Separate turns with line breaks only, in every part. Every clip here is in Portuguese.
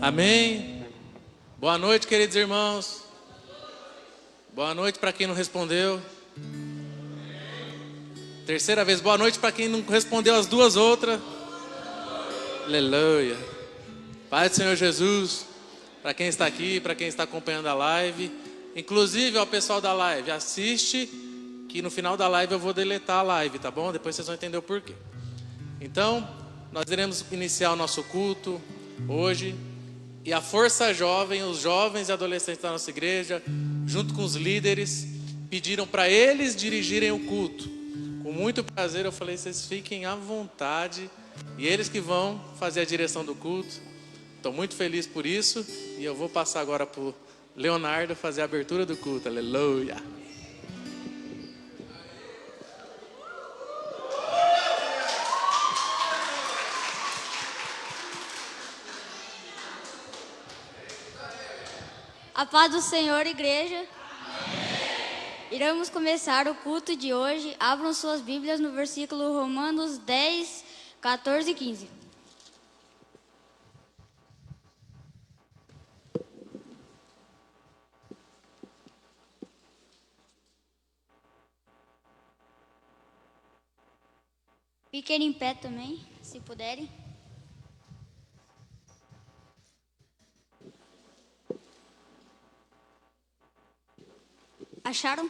Amém. Boa noite, queridos irmãos. Boa noite para quem não respondeu. Terceira vez, boa noite para quem não respondeu as duas outras. Aleluia. Pai do Senhor Jesus, para quem está aqui, para quem está acompanhando a live, inclusive ao pessoal da live, assiste, que no final da live eu vou deletar a live, tá bom? Depois vocês vão entender o porquê. Então, nós iremos iniciar o nosso culto hoje. E a Força Jovem, os jovens e adolescentes da nossa igreja, junto com os líderes, pediram para eles dirigirem o culto. Com muito prazer eu falei, vocês fiquem à vontade. E eles que vão fazer a direção do culto. Estou muito feliz por isso. E eu vou passar agora para o Leonardo fazer a abertura do culto. Aleluia.
A paz do Senhor, igreja. Amém. Iremos começar o culto de hoje. Abram suas Bíblias no versículo Romanos 10, 14 e 15. Fiquem em pé também, se puderem. Acharam?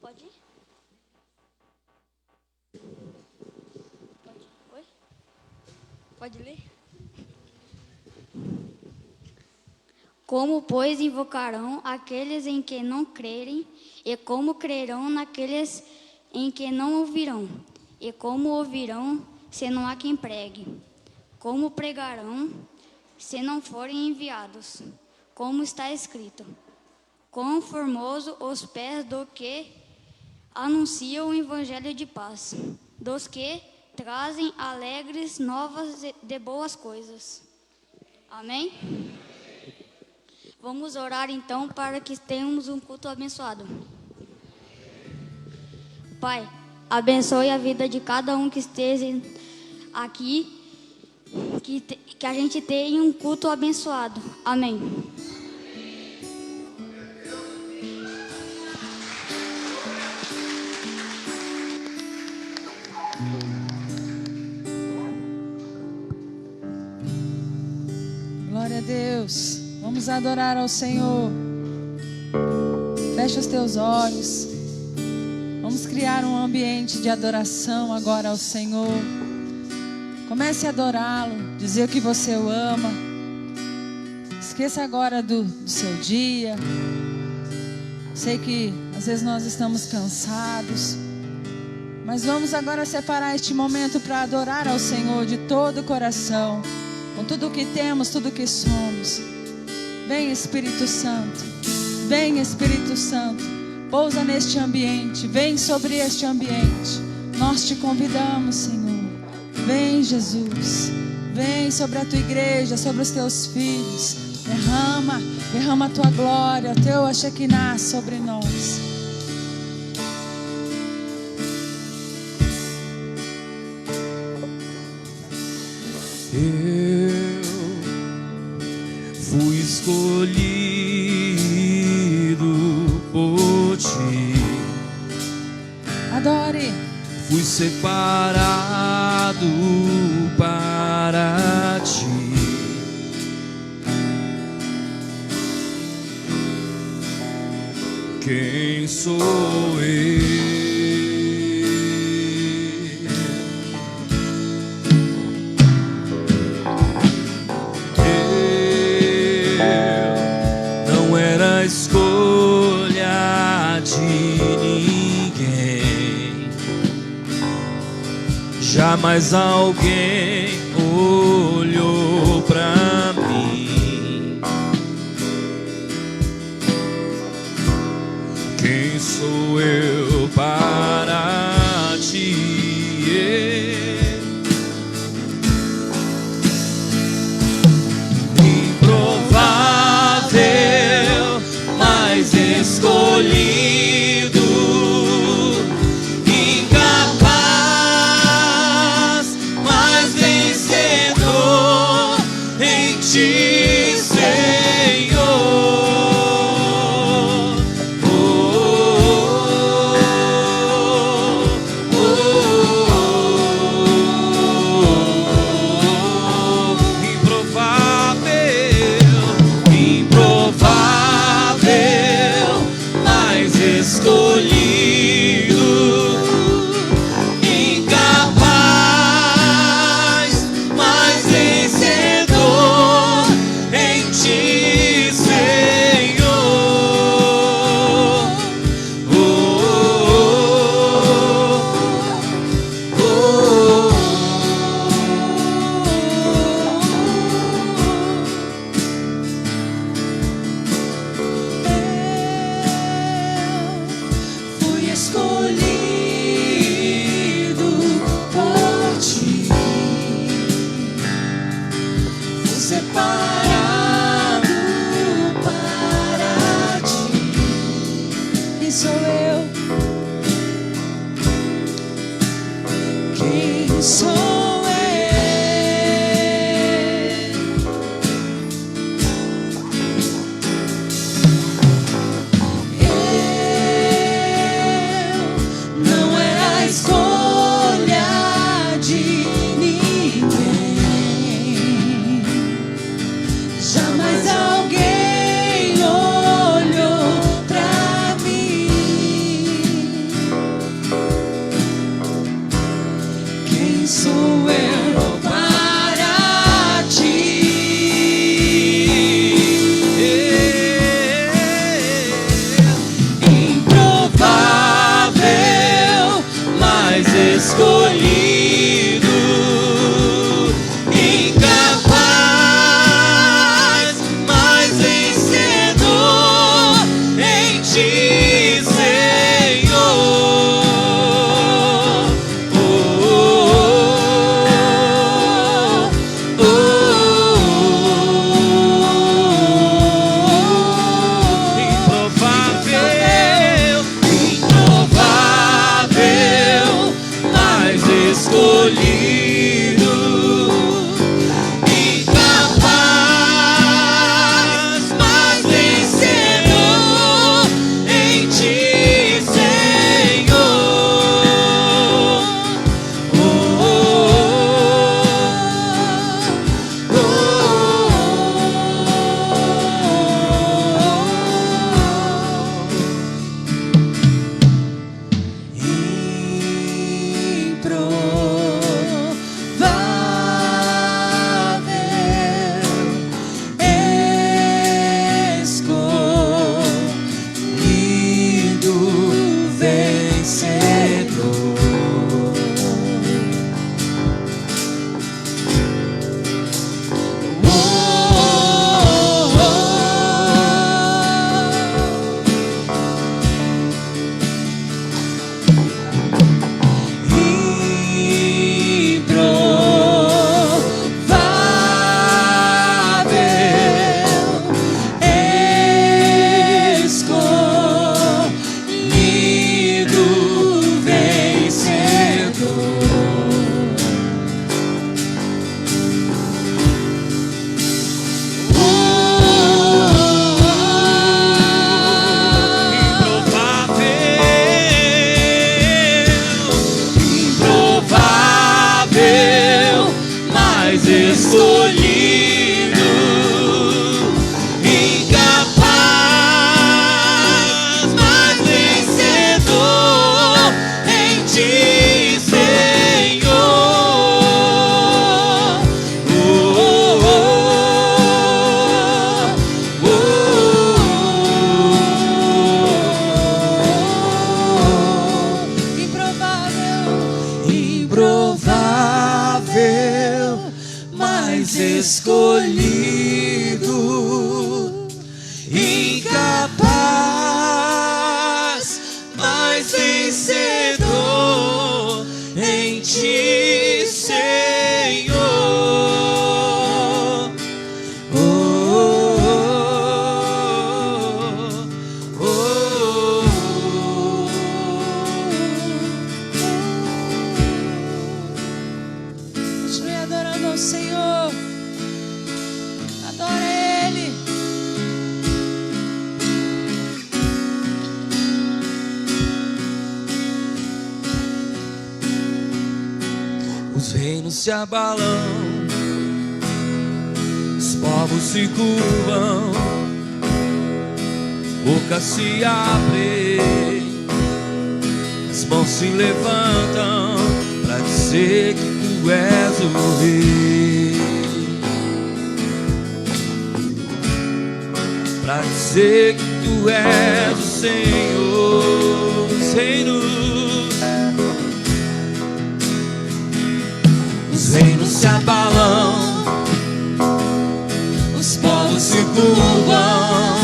Pode ir? Pode. Oi? Pode ler? Como, pois, invocarão aqueles em que não crerem? E como crerão naqueles em que não ouvirão? E como ouvirão se não há quem pregue? Como pregarão se não forem enviados? Como está escrito: quão formoso os pés do que anunciam o evangelho de paz, dos que trazem alegres novas de boas coisas. Amém? Vamos orar então para que tenhamos um culto abençoado. Pai, abençoe a vida de cada um que esteja aqui, que a gente tenha um culto abençoado. Amém.
Glória a Deus. Vamos adorar ao Senhor. Fecha os teus olhos. Vamos criar um ambiente de adoração agora ao Senhor. Comece a adorá-lo, dizer que você o ama. Esqueça agora do seu dia. Sei que às vezes nós estamos cansados, mas vamos agora separar este momento para adorar ao Senhor de todo o coração, com tudo o que temos, tudo o que somos. Vem, Espírito Santo. Vem, Espírito Santo. Pousa neste ambiente. Vem sobre este ambiente. Nós te convidamos, Senhor. Vem, Jesus. Vem sobre a tua igreja, sobre os teus filhos. Derrama a tua glória, o teu Shekinah sobre nós.
Eu fui escolhido por ti.
Adore.
Fui separado para ti. Quem sou eu? Escolha de ninguém. Jamais alguém olhou pra mim. Quem sou eu para ti?
escolhido por ti, fui separado para ti. Quem sou eu? Quem sou eu? Sou eu para ti, improvável, mas escolhido, incapaz, mas vencedor em ti, Senhor. Escolhido, incapaz, mas vencedor em ti, Senhor. Improvável, mas escolhido, incapaz, mas vencedor em ti, Senhor. Continue adorando ao Senhor. Adora Ele.
Os reinos se abalam, os povos se curvam, bocas se abrem, as mãos se levantam para dizer que Tu és o Rei, para dizer que Tu és o Senhor dos reinos. Os reinos se abalam, os povos se curvam,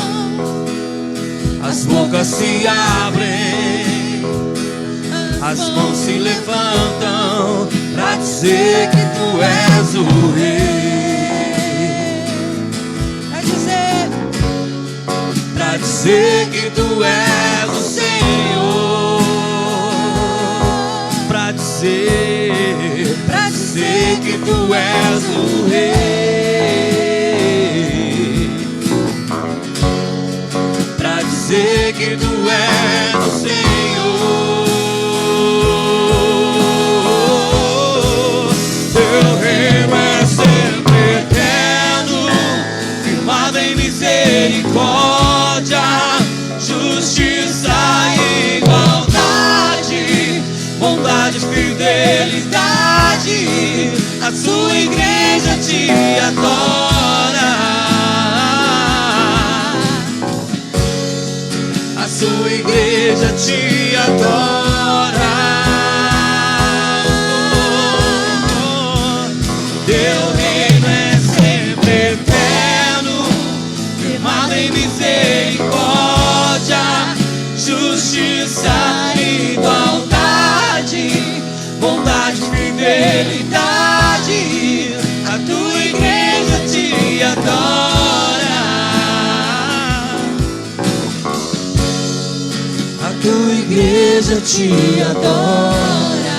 as bocas se abrem, as mãos se levantam pra dizer que tu és o Rei. Pra dizer que tu és o Senhor. Pra dizer que tu és o Rei. Pra dizer que tu és o Senhor. Teu reino é sempre eterno, firmado em misericórdia, justiça e igualdade, bondade e fidelidade. A sua igreja te adora. A sua igreja te adora. Teu reino é sempre eterno, firmado em misericórdia, justiça e igualdade, bondade e fidelidade. A tua igreja te adora. A tua igreja te adora.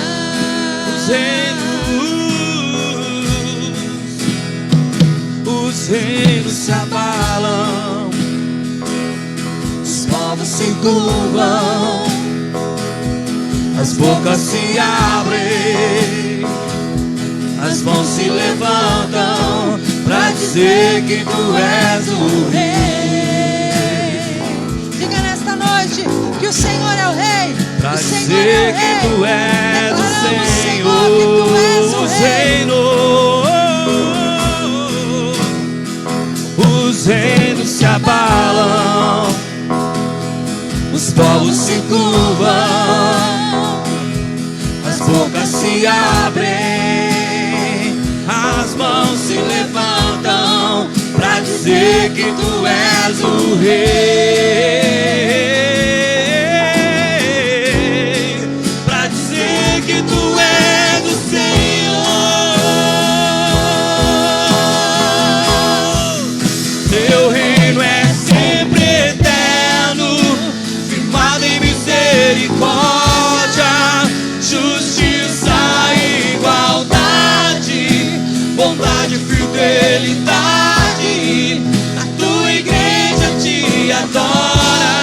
Os reinos se abalam, os povos se curvam, as bocas se abrem, as mãos se levantam pra dizer que tu és o Rei.
Diga nesta noite que o Senhor é o Rei.
Pra
o Senhor
dizer
é o
que
Rei.
tu és o
Senhor, que tu és o
Senhor. Os reinos se abalam, os povos se curvam, as bocas se abrem, as mãos se levantam pra dizer que tu és o Rei, pra dizer que tu és o Senhor. Teu reino é sempre eterno, firmado em misericórdia, justiça e igualdade, bondade e fidelidade. A tua igreja te adora.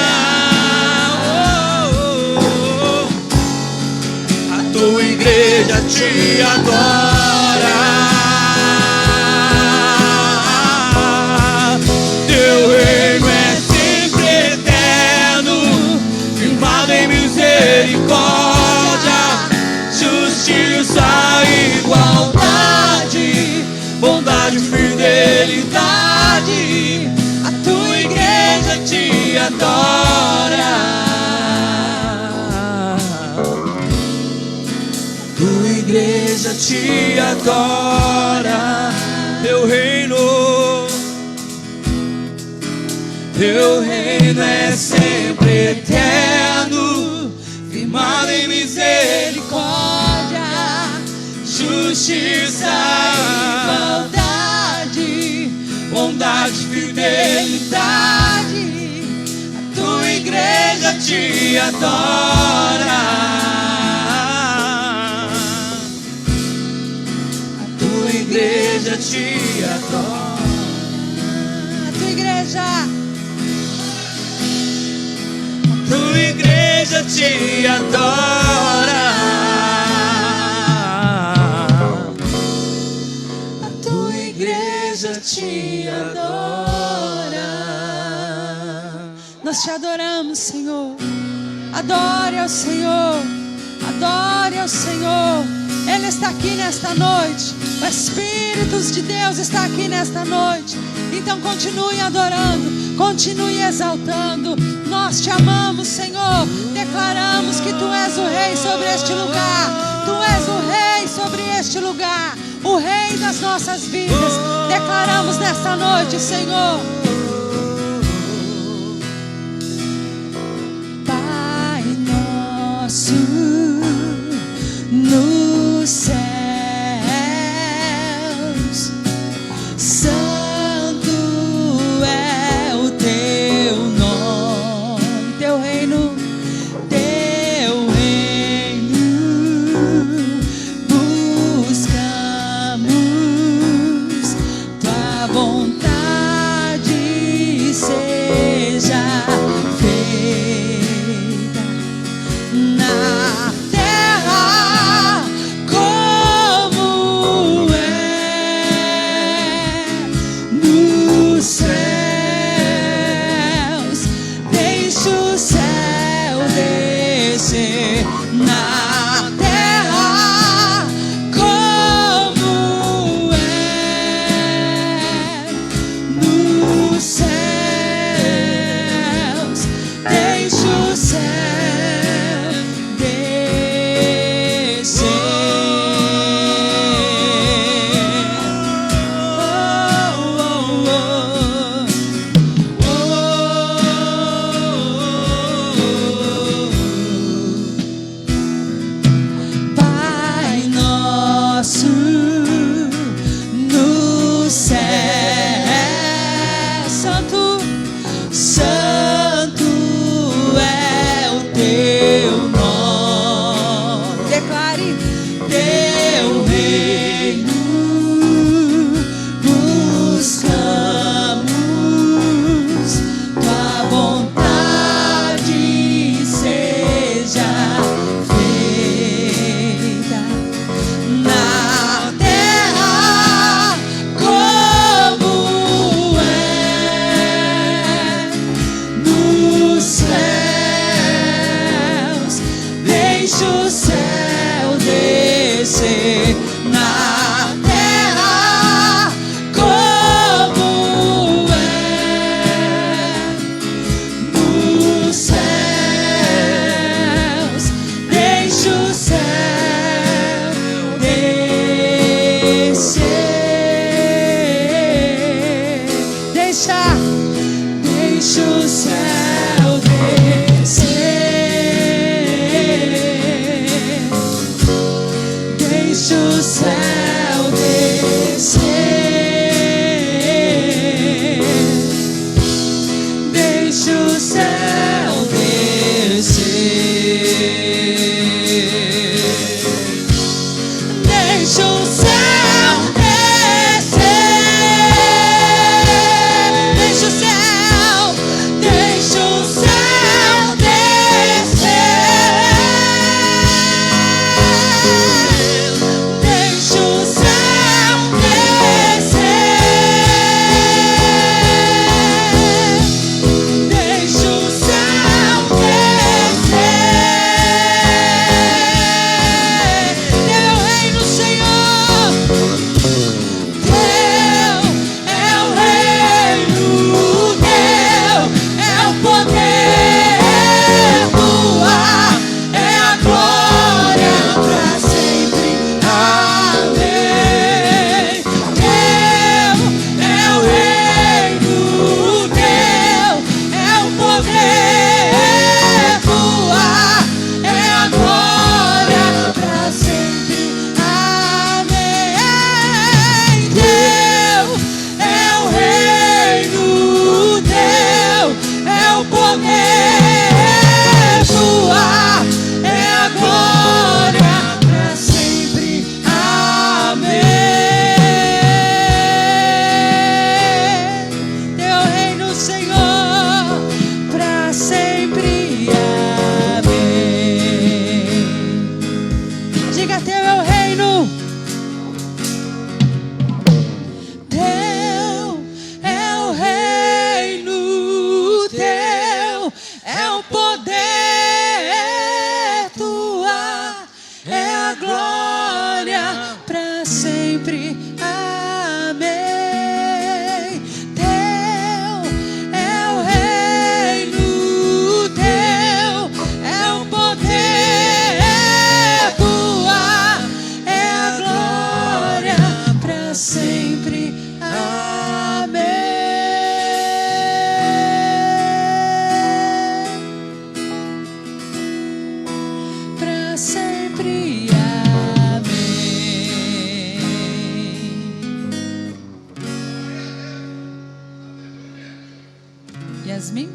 A tua igreja te adora. Teu reino é sempre eterno, firmado em misericórdia, justiça e igualdade, bondade e fidelidade. A tua igreja te adora. A tua igreja te adora. Teu reino é sempre eterno, firmado em misericórdia, justiça e igualdade, bondade e fidelidade. A tua igreja te adora. A tua igreja te adora.
A tua igreja.
Tua igreja te adora. A tua igreja te adora.
Nós te adoramos, Senhor. Adore ao Senhor. Adore ao Senhor. Ele está aqui nesta noite. O Espírito de Deus está aqui nesta noite. Então continue adorando, continue exaltando. Nós te amamos, Senhor. Declaramos que Tu és o Rei sobre este lugar. Tu és o Rei sobre este lugar, o Rei das nossas vidas. Declaramos nesta noite, Senhor. Pai nosso deixa o céu descer na terra como é nos céus. Deixa o céu descer. Deixa o céu descer. Deixa o céu descer. Deixa o céu descer. Deixa o céu descer. Deixa o céu, deixa o céu descer. Deixa o céu descer. Deixa o céu descer. Teu reino, Senhor. Teu é o reino, teu é o poder, tua é a glória pra sempre. Amém. Teu é o reino, teu é o poder, tua é a glória pra sempre. Amém. Teu é o reino, teu é o poder, tua é a glória pra sempre. Amém. Teu reino, Senhor, pra sempre. Amém. Diga: teu é o reino. Teu é o reino, teu é o poder, tua é a glória pra sempre. Amém. Teu é o reino, teu é o poder, tua é a glória pra sempre. Amém. Pra sempre. Amém. Yasmin?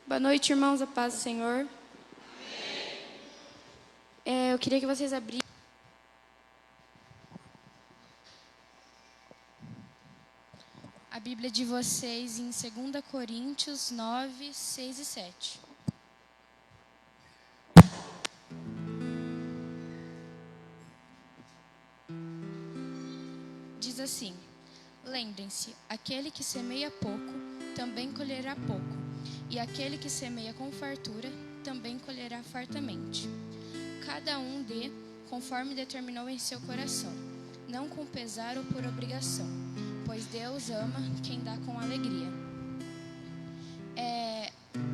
Boa noite, irmãos, a paz do Senhor. Eu queria que vocês abrissem a Bíblia de vocês em 2 Coríntios 9, 6 e 7. Diz assim: lembrem-se, aquele que semeia pouco, também colherá pouco. E aquele que semeia com fartura, também colherá fartamente. Cada um dê conforme determinou em seu coração, não com pesar ou por obrigação, pois Deus ama quem dá com alegria.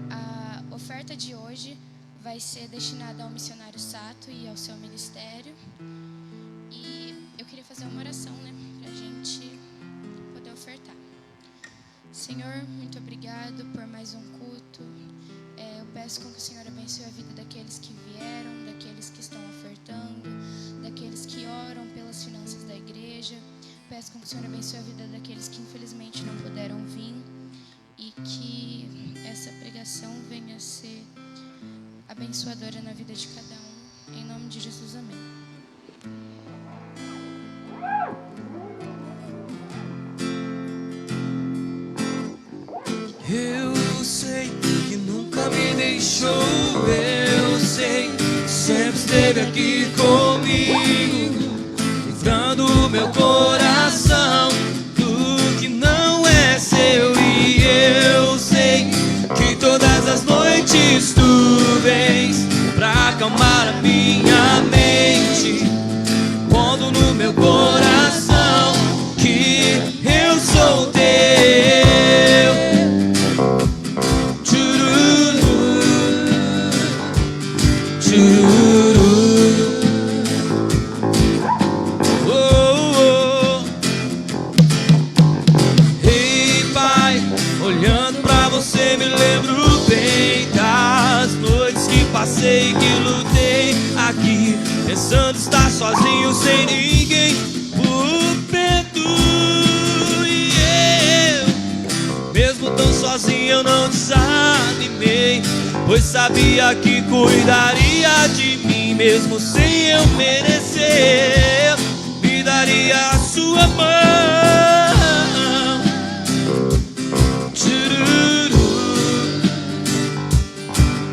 A oferta de hoje vai ser destinada ao missionário Sato e ao seu ministério. E eu queria fazer uma oração, pra gente poder ofertar. Senhor, muito obrigado por mais um culto. Eu peço com que o Senhor abençoe a vida daqueles que vieram, daqueles que estão ofertando, daqueles que oram pelas finanças da igreja. Peço com que o Senhor abençoe a vida daqueles que infelizmente não puderam vir e que essa pregação venha a ser abençoadora na vida de cada um. Em nome de Jesus, amém.
Eu sei que nunca me deixou. Eu sei que sempre esteve aqui comigo, livrando meu coração do que não é seu. E eu sei que todas as noites tu vens pra acalmar a minha mente, pondo no meu coração que eu sou teu. Tchururu, tchururu. Oh, oh. Ei, Pai, olhando pra você me lembro bem das noites que passei, que lutei aqui, pensando estar sozinho sem ninguém por perto. E eu, mesmo tão sozinho, eu não desanimei, pois sabia que cuidaria de mim, mesmo sem eu merecer, me daria a sua mão. Tchururu,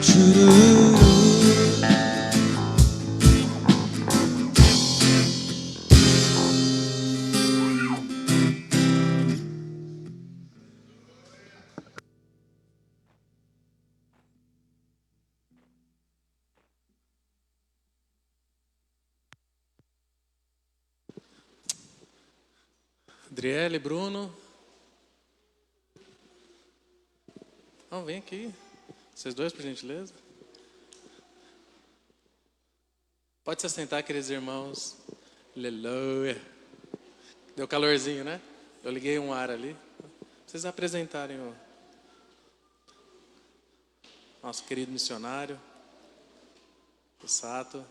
tchururu.
Adriele, Bruno. Não, vem aqui. Vocês dois, por gentileza. Pode se assentar, queridos irmãos. Aleluia. Deu calorzinho, né? Eu liguei um ar ali. Pra vocês apresentarem o nosso querido missionário, o Sato.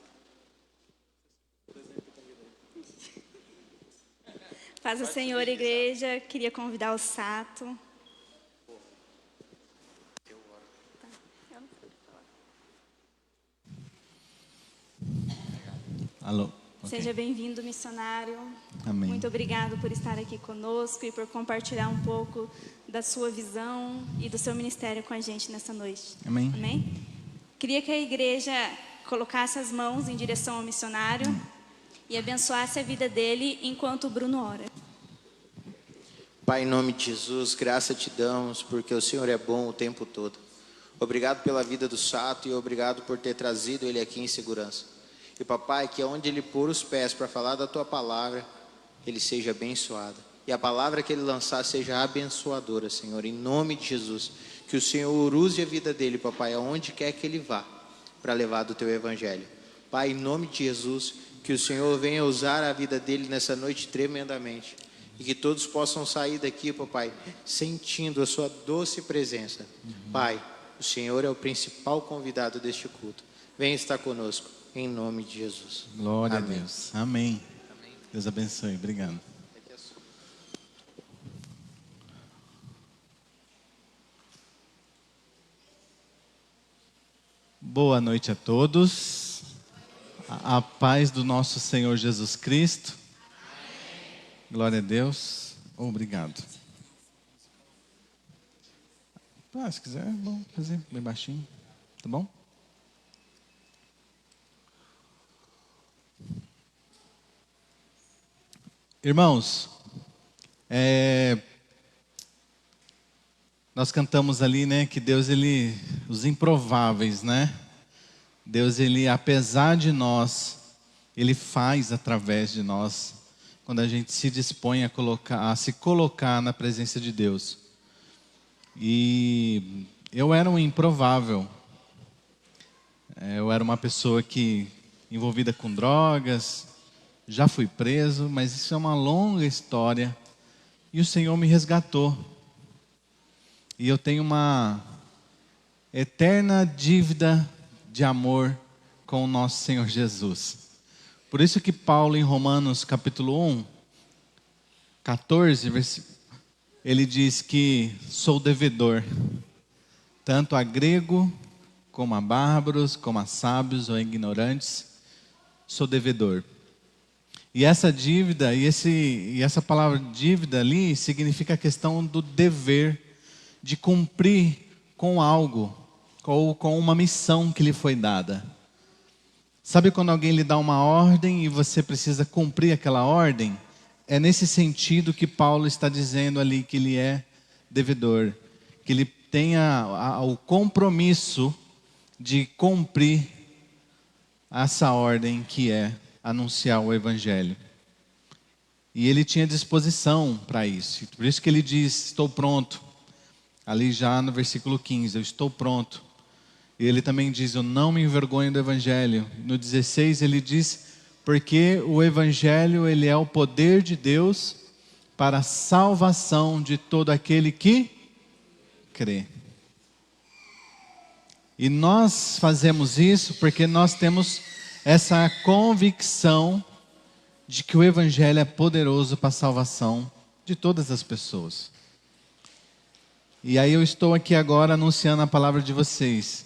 Paz do Senhor, igreja. Queria convidar o Sato.
Alô.
Seja bem-vindo, missionário.
Amém.
Muito obrigado por estar aqui conosco e por compartilhar um pouco da sua visão e do seu ministério com a gente nessa noite.
Amém.
Amém? Queria que a igreja colocasse as mãos em direção ao missionário e abençoasse a vida dele enquanto o Bruno ora.
Pai, em nome de Jesus, graça te damos, porque o Senhor é bom o tempo todo. Obrigado pela vida do Sato e obrigado por ter trazido ele aqui em segurança. E papai, que onde ele pôr os pés para falar da tua palavra, ele seja abençoado. E a palavra que ele lançar seja abençoadora, Senhor, em nome de Jesus. Que o Senhor use a vida dele, papai, aonde quer que ele vá, para levar do teu evangelho. Pai, em nome de Jesus, que o Senhor venha usar a vida dele nessa noite tremendamente. E que todos possam sair daqui, papai, sentindo a sua doce presença. Pai, o Senhor é o principal convidado deste culto. Venha estar conosco, em nome de Jesus.
Glória
Amém.
a Deus. Amém. Deus abençoe. Obrigado. Boa noite a todos. A paz do nosso Senhor Jesus Cristo. Glória a Deus. Obrigado. Se quiser, é bom fazer bem baixinho. Tá bom? Irmãos, nós cantamos ali, né, que Deus, ele, os improváveis, né? Deus, ele, apesar de nós, ele faz através de nós, quando a gente se dispõe a se colocar na presença de Deus. E eu era um improvável. Eu era uma pessoa envolvida com drogas, já fui preso, mas isso é uma longa história. E o Senhor me resgatou. E eu tenho uma eterna dívida de amor com o nosso Senhor Jesus. Por isso que Paulo, em Romanos capítulo 1, 14, ele diz que sou devedor, tanto a grego, como a bárbaros, como a sábios ou ignorantes, sou devedor. E essa dívida, e essa palavra dívida ali, significa a questão do dever de cumprir com algo, ou com uma missão que lhe foi dada. Sabe quando alguém lhe dá uma ordem e você precisa cumprir aquela ordem? É nesse sentido que Paulo está dizendo ali que ele é devedor, que ele tenha o compromisso de cumprir essa ordem que é anunciar o Evangelho. E ele tinha disposição para isso. Por isso que ele diz, estou pronto. Ali já no versículo 15, eu estou pronto. E ele também diz, eu não me envergonho do Evangelho. No 16 ele diz, porque o Evangelho ele é o poder de Deus para a salvação de todo aquele que crê. E nós fazemos isso porque nós temos essa convicção de que o Evangelho é poderoso para a salvação de todas as pessoas. E aí eu estou aqui agora anunciando a palavra de vocês.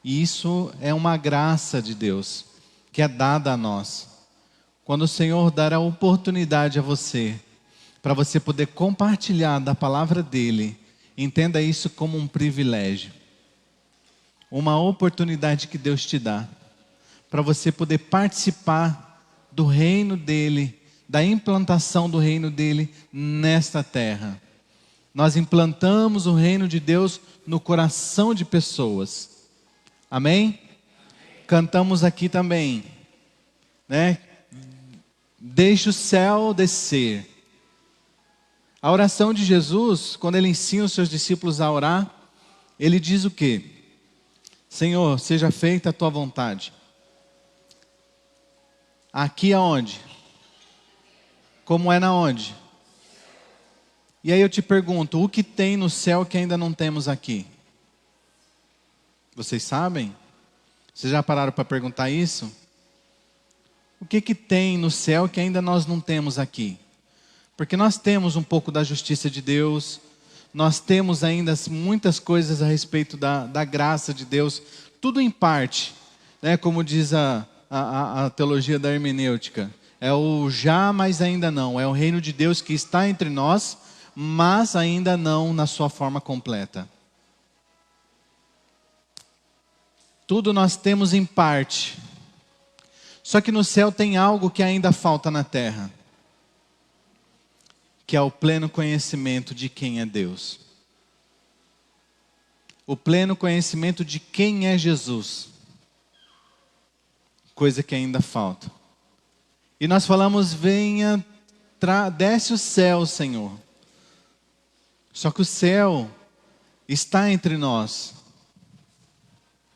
E isso é uma graça de Deus, que é dada a nós. Quando o Senhor dar a oportunidade a você, para você poder compartilhar da palavra dEle, entenda isso como um privilégio. Uma oportunidade que Deus te dá, para você poder participar do reino dEle, da implantação do reino dEle nesta terra. Nós implantamos o reino de Deus no coração de pessoas. Amém? Cantamos aqui também, né? Deixa o céu descer. A oração de Jesus, quando ele ensina os seus discípulos a orar, ele diz o quê? Senhor, seja feita a tua vontade. Aqui aonde? Como é na onde? E aí eu te pergunto, o que tem no céu que ainda não temos aqui? Vocês sabem? Vocês já pararam para perguntar isso? O que tem no céu que ainda nós não temos aqui? Porque nós temos um pouco da justiça de Deus, nós temos ainda muitas coisas a respeito da graça de Deus, tudo em parte, né? Como diz a teologia da hermenêutica, é o já, mas ainda não, é o reino de Deus que está entre nós, mas ainda não na sua forma completa. Tudo nós temos em parte. Só que no céu tem algo que ainda falta na terra, que é o pleno conhecimento de quem é Deus. O pleno conhecimento de quem é Jesus. Coisa que ainda falta. E nós falamos, venha, desce o céu, Senhor. Só que o céu está entre nós.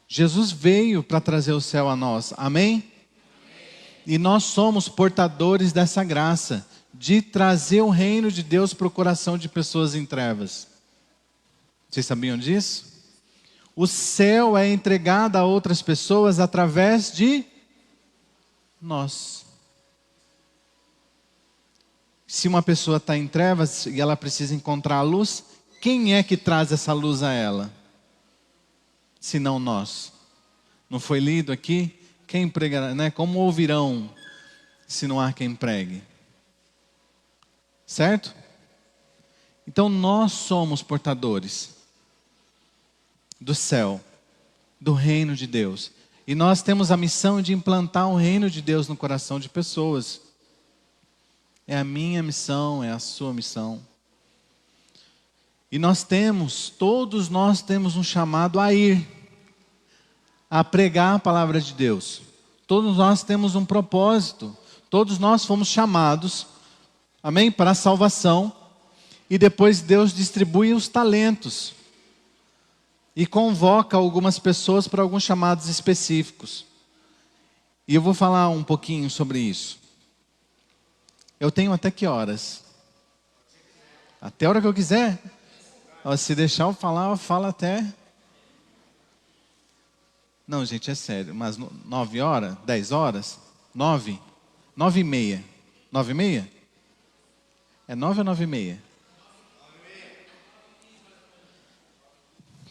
Jesus veio para trazer o céu a nós. Amém? E nós somos portadores dessa graça, de trazer o reino de Deus para o coração de pessoas em trevas. Vocês sabiam disso? O céu é entregado a outras pessoas através de nós. Se uma pessoa está em trevas e ela precisa encontrar a luz, quem é que traz essa luz a ela? Senão nós. Não foi lido aqui? Quem pregará, né? Como ouvirão se não há quem pregue? Certo? Então nós somos portadores do céu, do reino de Deus. E nós temos a missão de implantar o reino de Deus no coração de pessoas. É a minha missão, é a sua missão. E todos nós temos um chamado a ir, a pregar a palavra de Deus. Todos nós temos um propósito. Todos nós fomos chamados, amém, para a salvação. E depois Deus distribui os talentos. E convoca algumas pessoas para alguns chamados específicos. E eu vou falar um pouquinho sobre isso. Eu tenho até que horas? Até a hora que eu quiser. Se deixar eu falar, eu falo até... Não, gente, é sério. Mas 9 horas? 10 horas? 9? 9h30. 9h30? É 9 ou 9h30?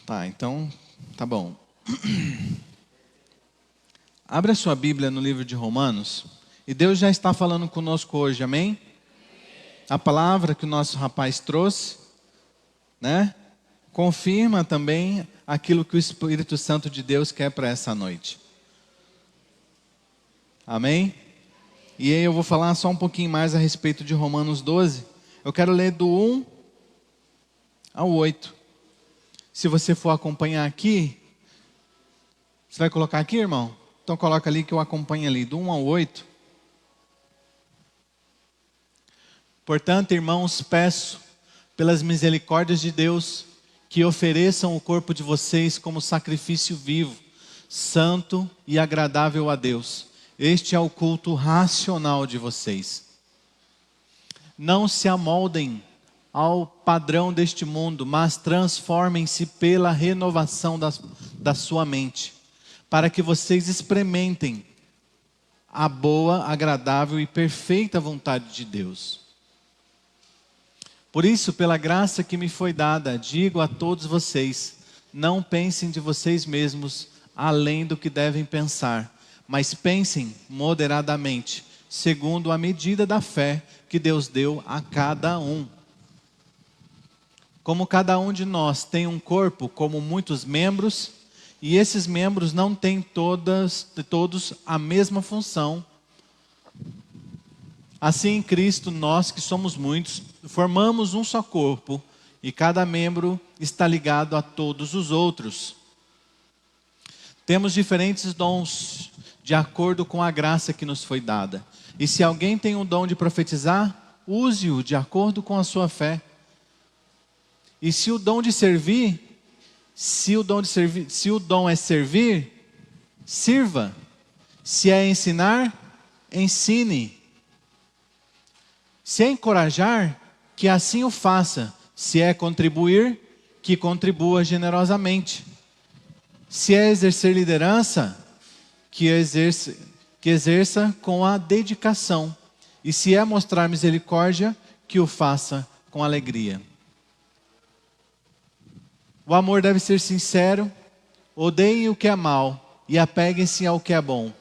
Tá, então, tá bom. Abra sua Bíblia no livro de Romanos. E Deus já está falando conosco hoje, amém? A palavra que o nosso rapaz trouxe, né? confirma também aquilo que o Espírito Santo de Deus quer para essa noite. Amém? E aí eu vou falar só um pouquinho mais a respeito de Romanos 12. Eu quero ler do 1 ao 8. Se você for acompanhar aqui, você vai colocar aqui, irmão? Então coloca ali que eu acompanho ali, do 1 ao 8. Portanto, irmãos, peço, pelas misericórdias de Deus, que ofereçam o corpo de vocês como sacrifício vivo, santo e agradável a Deus. Este é o culto racional de vocês. Não se amoldem ao padrão deste mundo, mas transformem-se pela renovação da sua mente, para que vocês experimentem a boa, agradável e perfeita vontade de Deus. Por isso, pela graça que me foi dada, digo a todos vocês, não pensem de vocês mesmos além do que devem pensar, mas pensem moderadamente, segundo a medida da fé que Deus deu a cada um. Como cada um de nós tem um corpo como muitos membros, e esses membros não têm todos a mesma função, assim em Cristo, nós que somos muitos, formamos um só corpo, e cada membro está ligado a todos os outros. Temos diferentes dons, de acordo com a graça que nos foi dada. E se alguém tem o dom de profetizar, use-o de acordo com a sua fé. E se o dom é servir, sirva. Se é ensinar, ensine. Se é encorajar, que assim o faça. Se é contribuir, que contribua generosamente. Se é exercer liderança, que exerça com a dedicação. E se é mostrar misericórdia, que o faça com alegria. O amor deve ser sincero, odeiem o que é mal e apeguem-se ao que é bom.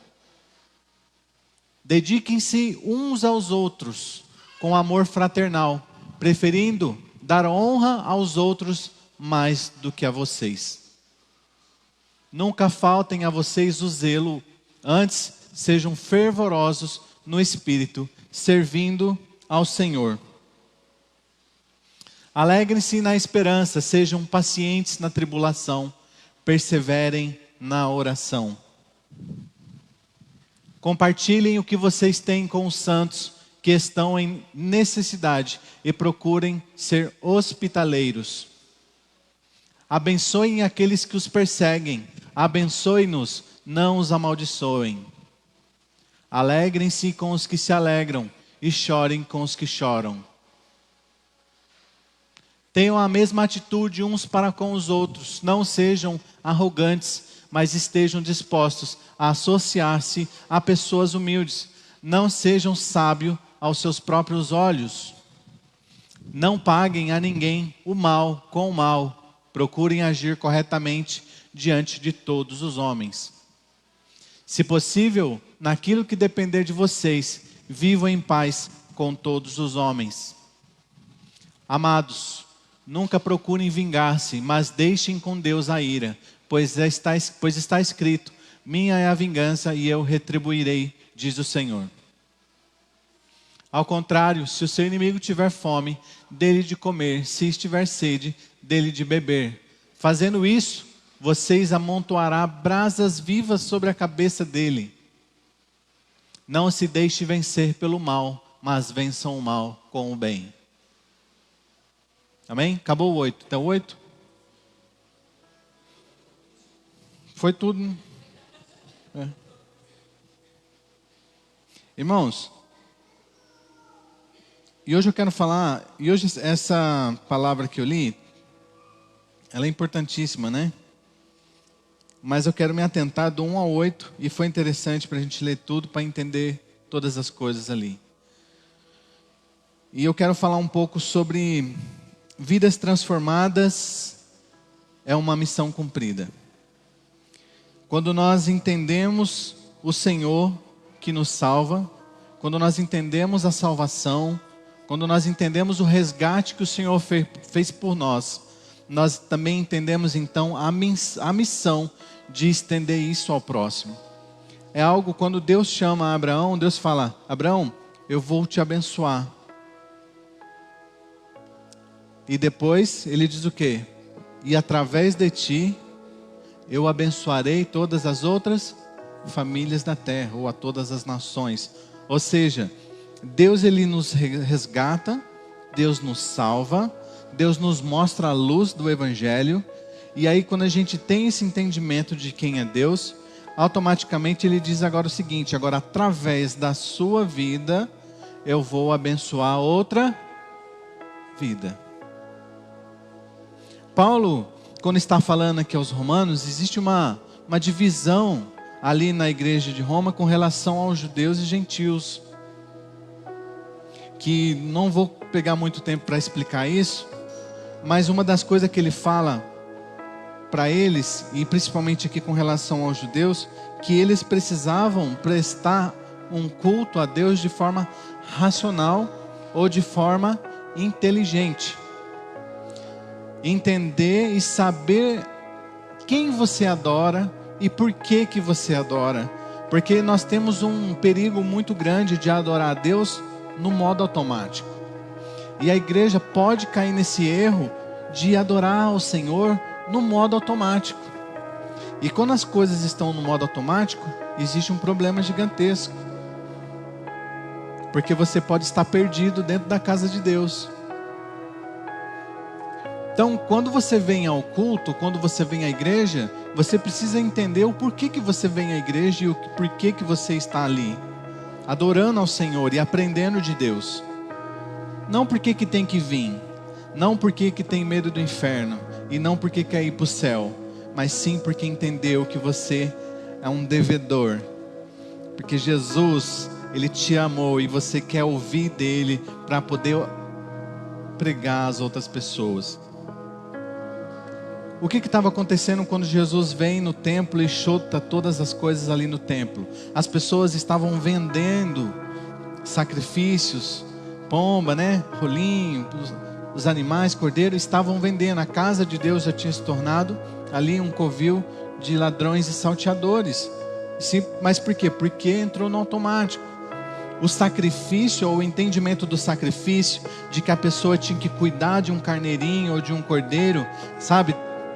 Dediquem-se uns aos outros com amor fraternal, preferindo dar honra aos outros mais do que a vocês. Nunca faltem a vocês o zelo, antes sejam fervorosos no espírito, servindo ao Senhor. Alegrem-se na esperança, sejam pacientes na tribulação, perseverem na oração. Compartilhem o que vocês têm com os santos que estão em necessidade e procurem ser hospitaleiros. Abençoem aqueles que os perseguem, abençoe-nos, não os amaldiçoem. Alegrem-se com os que se alegram e chorem com os que choram. Tenham a mesma atitude uns para com os outros, não sejam arrogantes, mas estejam dispostos a associar-se a pessoas humildes. Não sejam sábios aos seus próprios olhos. Não paguem a ninguém o mal com o mal. Procurem agir corretamente diante de todos os homens. Se possível, naquilo que depender de vocês, vivam em paz com todos os homens. Amados, nunca procurem vingar-se, mas deixem com Deus a ira, pois está escrito, minha é a vingança e eu retribuirei, diz o Senhor. Ao contrário, se o seu inimigo tiver fome, dê-lhe de comer, se estiver sede, dê-lhe de beber. Fazendo isso, vocês amontoarão brasas vivas sobre a cabeça dele. Não se deixe vencer pelo mal, mas vençam o mal com o bem. Amém? Acabou o 8. Então 8. Foi tudo, né? É. Irmãos, e hoje eu quero falar, e hoje essa palavra que eu li, ela é importantíssima, né? Mas eu quero me atentar do 1 ao 8, e foi interessante para a gente ler tudo, para entender todas as coisas ali. E eu quero falar um pouco sobre vidas transformadas é uma missão cumprida. Quando nós entendemos o Senhor que nos salva, quando nós entendemos a salvação, quando nós entendemos o resgate que o Senhor fez por nós, nós também entendemos então a missão de estender isso ao próximo. É algo, quando Deus chama Abraão, Deus fala: Abraão, eu vou te abençoar. E depois ele diz o quê? E através de ti eu abençoarei todas as outras famílias da terra, ou a todas as nações. Ou seja, Deus ele nos resgata, Deus nos salva, Deus nos mostra a luz do Evangelho. E aí quando a gente tem esse entendimento de quem é Deus, automaticamente ele diz agora o seguinte: agora através da sua vida eu vou abençoar outra vida. Paulo, quando está falando aqui aos romanos, existe uma divisão ali na igreja de Roma com relação aos judeus e gentios, que não vou pegar muito tempo para explicar isso, mas uma das coisas que ele fala para eles, e principalmente aqui com relação aos judeus, que eles precisavam prestar um culto a Deus de forma racional ou de forma inteligente. Entender e saber quem você adora e por que que você adora. Porque nós temos um perigo muito grande de adorar a Deus no modo automático. E a igreja pode cair nesse erro de adorar ao Senhor no modo automático. E quando as coisas estão no modo automático, existe um problema gigantesco. Porque você pode estar perdido dentro da casa de Deus. Então, quando você vem ao culto, quando você vem à igreja, você precisa entender o porquê que você vem à igreja e o porquê que você está ali, adorando ao Senhor e aprendendo de Deus. Não porque que tem que vir, não porque que tem medo do inferno, e não porque quer ir para o céu, mas sim porque entendeu que você é um devedor. Porque Jesus, Ele te amou e você quer ouvir dEle para poder pregar às outras pessoas. O que estava acontecendo quando Jesus vem no templo e chuta todas as coisas ali no templo? As pessoas estavam vendendo sacrifícios, pomba, né? Rolinho, os animais, cordeiro, estavam vendendo. A casa de Deus já tinha se tornado ali um covil de ladrões e salteadores. Mas por quê? Porque entrou no automático. O sacrifício, ou o entendimento do sacrifício, de que a pessoa tinha que cuidar de um carneirinho ou de um cordeiro, sabe?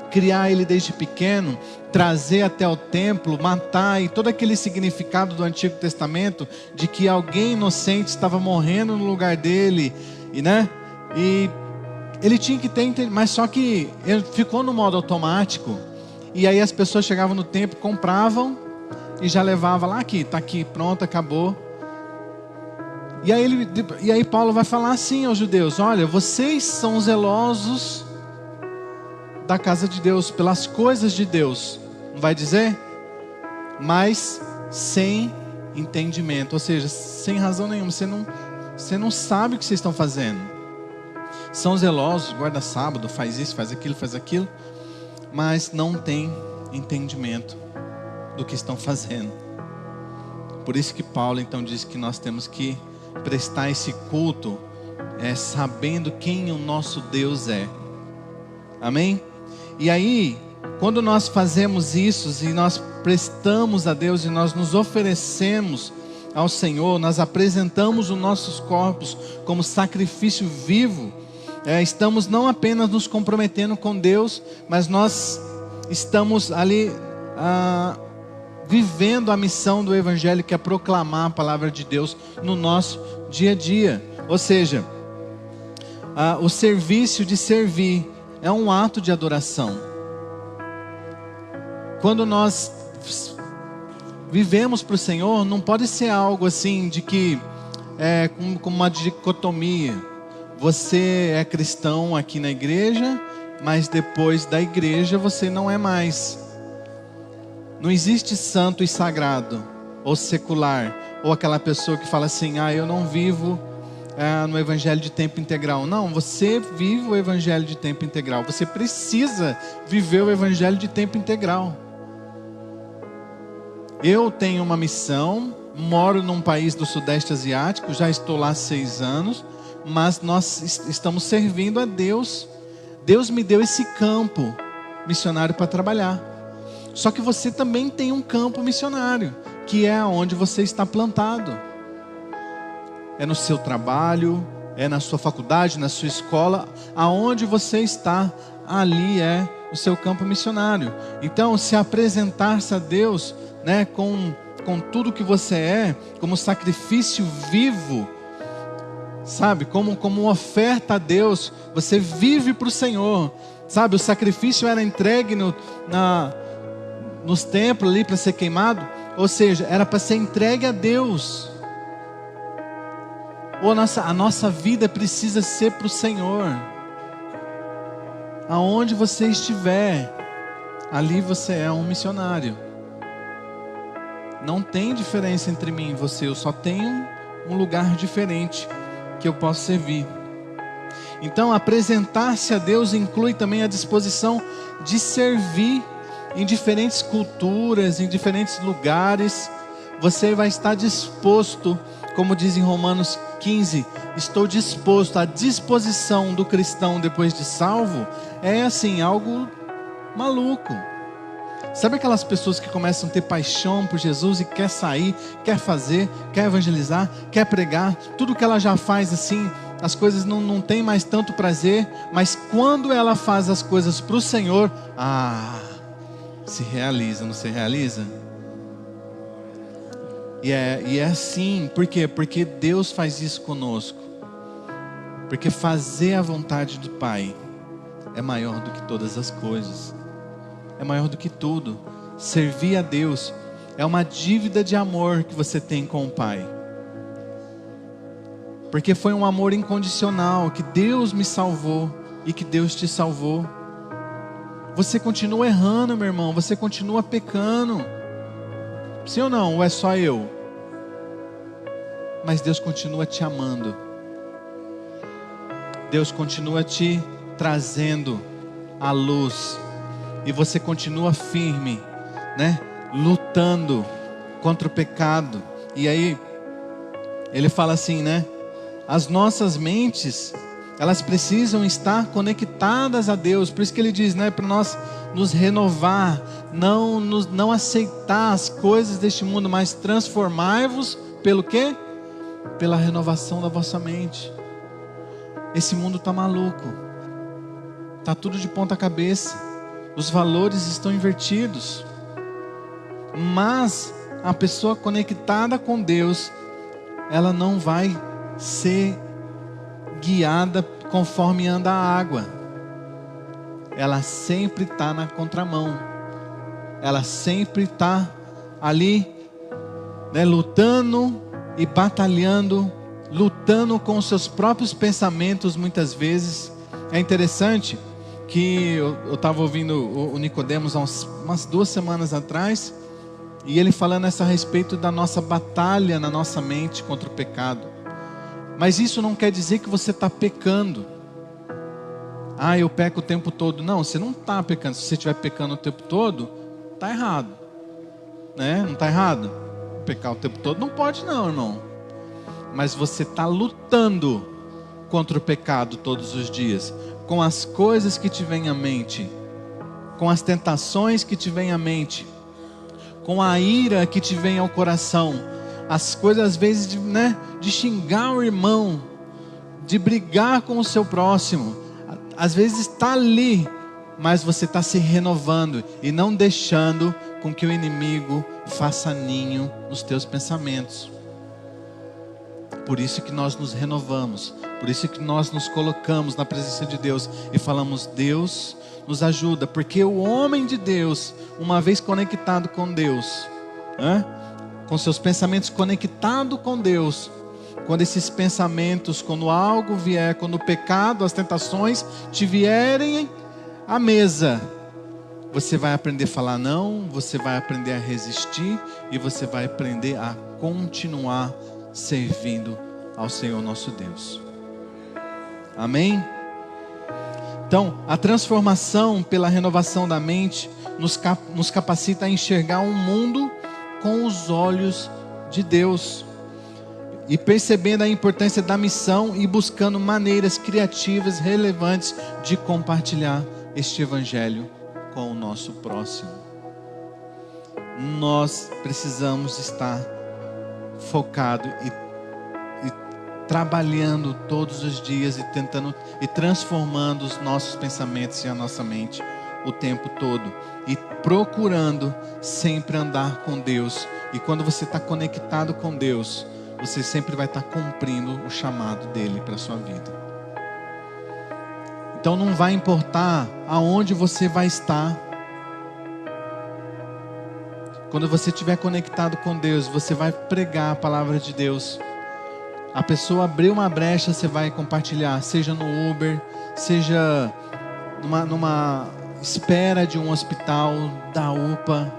Criar ele desde pequeno, trazer até o templo, matar, e todo aquele significado do Antigo Testamento, de que alguém inocente estava morrendo no lugar dele, e ele tinha que ter, mas só que ele ficou no modo automático, e aí as pessoas chegavam no templo, compravam, e já levavam lá, aqui, está aqui, pronto, acabou. E aí Paulo vai falar assim aos judeus: olha, vocês são zelosos da casa de Deus, pelas coisas de Deus, não vai dizer? Mas sem entendimento, ou seja, sem razão nenhuma, você não sabe o que vocês estão fazendo. São zelosos, guarda sábado, faz isso, faz aquilo, mas não tem entendimento do que estão fazendo. Por isso que Paulo então diz que nós temos que prestar esse culto sabendo quem o nosso Deus é. Amém? E aí, quando nós fazemos isso e nós prestamos a Deus e nós nos oferecemos ao Senhor, nós apresentamos os nossos corpos como sacrifício vivo, estamos não apenas nos comprometendo com Deus, mas nós estamos ali vivendo a missão do Evangelho, que é proclamar a palavra de Deus no nosso dia a dia. Ou seja, o serviço de servir é um ato de adoração. Quando nós vivemos para o Senhor, não pode ser algo assim de que como uma dicotomia. Você é cristão aqui na igreja, mas depois da igreja você não é mais. Não existe santo e sagrado, ou secular, ou aquela pessoa que fala assim: eu não vivo no evangelho de tempo integral. Não, você vive o evangelho de tempo integral. Você precisa viver o evangelho de tempo integral. Eu tenho uma missão, moro num país do Sudeste Asiático, já estou lá há 6 anos, mas nós estamos servindo a Deus Deus me deu esse campo missionário para trabalhar. Só que você também tem um campo missionário, que é onde você está plantado. É no seu trabalho, é na sua faculdade, na sua escola, aonde você está, ali é o seu campo missionário. Então, se apresentar-se a Deus, né, com tudo que você é, como sacrifício vivo, sabe, como uma oferta a Deus, você vive para o Senhor, sabe, o sacrifício era entregue nos templos ali para ser queimado, ou seja, era para ser entregue a Deus. Ou a nossa vida precisa ser para o Senhor. Aonde você estiver, ali você é um missionário. Não tem diferença entre mim e você, eu só tenho um lugar diferente que eu posso servir. Então, apresentar-se a Deus inclui também a disposição de servir em diferentes culturas, em diferentes lugares. Você vai estar disposto, como diz em Romanos 15, estou disposto. A disposição do cristão depois de salvo é assim, algo maluco. Sabe aquelas pessoas que começam a ter paixão por Jesus e quer sair, quer fazer, quer evangelizar, quer pregar, tudo que ela já faz assim, as coisas não tem mais tanto prazer, mas quando ela faz as coisas para o Senhor, se realiza, não se realiza? E é assim, por quê? Porque Deus faz isso conosco. Porque fazer a vontade do Pai é maior do que todas as coisas. É maior do que tudo. Servir a Deus é uma dívida de amor que você tem com o Pai. Porque foi um amor incondicional, que Deus me salvou e que Deus te salvou. Você continua errando, meu irmão, você continua pecando. Sim ou não? Ou é só eu? Mas Deus continua te amando. Deus continua te trazendo a luz. E você continua firme, né? Lutando contra o pecado. E aí, ele fala assim, né? As nossas mentes, elas precisam estar conectadas a Deus. Por isso que ele diz, né? Para nós nos renovar, não aceitar as coisas deste mundo, mas transformai-vos pelo quê? Pela renovação da vossa mente. Esse mundo está maluco. Está tudo de ponta cabeça. Os valores estão invertidos. Mas a pessoa conectada com Deus, ela não vai ser guiada conforme anda a água. Ela sempre está na contramão. Ela sempre está ali, né, lutando e batalhando, lutando com os seus próprios pensamentos muitas vezes. É interessante que eu estava ouvindo o Nicodemos há umas 2 semanas atrás, e ele falando a respeito da nossa batalha na nossa mente contra o pecado. Mas isso não quer dizer que você está pecando. Eu peco o tempo todo. Não, você não está pecando. Se você estiver pecando o tempo todo, está errado, né? Não está errado? Pecar o tempo todo não pode não, irmão. Mas você está lutando contra o pecado todos os dias, com as coisas que te vêm à mente, com as tentações que te vêm à mente, com a ira que te vem ao coração, as coisas às vezes de xingar o irmão, de brigar com o seu próximo, às vezes está ali, mas você está se renovando e não deixando com que o inimigo faça ninho nos teus pensamentos. Por isso que nós nos renovamos, por isso que nós nos colocamos na presença de Deus e falamos: Deus nos ajuda, porque o homem de Deus, uma vez conectado com Deus, com seus pensamentos conectados com Deus, quando esses pensamentos, quando algo vier, quando o pecado, as tentações te vierem à mesa, você vai aprender a falar não, você vai aprender a resistir e você vai aprender a continuar servindo ao Senhor nosso Deus. Amém? Então, a transformação pela renovação da mente nos capacita a enxergar um mundo com os olhos de Deus. e percebendo a importância da missão e buscando maneiras criativas, relevantes de compartilhar este evangelho com o nosso próximo. Nós precisamos estar focado e trabalhando todos os dias e tentando e transformando os nossos pensamentos e a nossa mente o tempo todo e procurando sempre andar com Deus. E quando você está conectado com Deus, você sempre vai estar cumprindo o chamado dele para a sua vida. Então não vai importar aonde você vai estar. Quando você estiver conectado com Deus, você vai pregar a palavra de Deus. A pessoa abriu uma brecha, você vai compartilhar, seja no Uber, seja numa espera de um hospital, da UPA.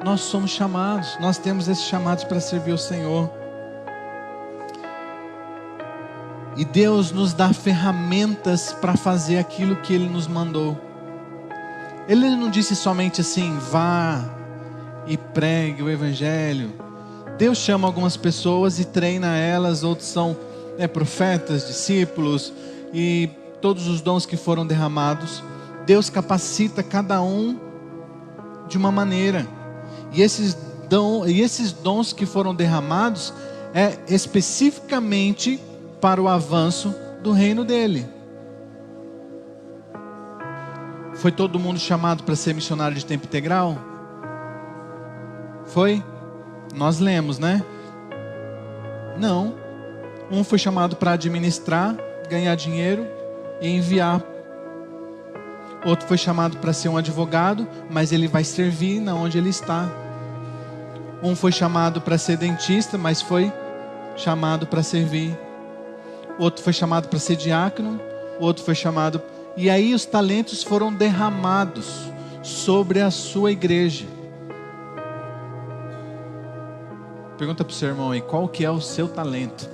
Nós somos chamados, nós temos esses chamados para servir o Senhor. E Deus nos dá ferramentas para fazer aquilo que Ele nos mandou. Ele não disse somente assim, vá e pregue o Evangelho. Deus chama algumas pessoas e treina elas, outros são profetas, discípulos e todos os dons que foram derramados. Deus capacita cada um de uma maneira. E esses dons que foram derramados é especificamente para o avanço do reino dele. Foi todo mundo chamado para ser missionário de tempo integral? Foi? Nós lemos, né? Não. Um foi chamado para administrar, ganhar dinheiro e enviar. Outro foi chamado para ser um advogado, mas ele vai servir na onde ele está. Um foi chamado para ser dentista, mas foi chamado para servir. Outro foi chamado para ser diácono, outro foi chamado... E aí os talentos foram derramados sobre a sua igreja. Pergunta para o seu irmão aí, qual que é o seu talento?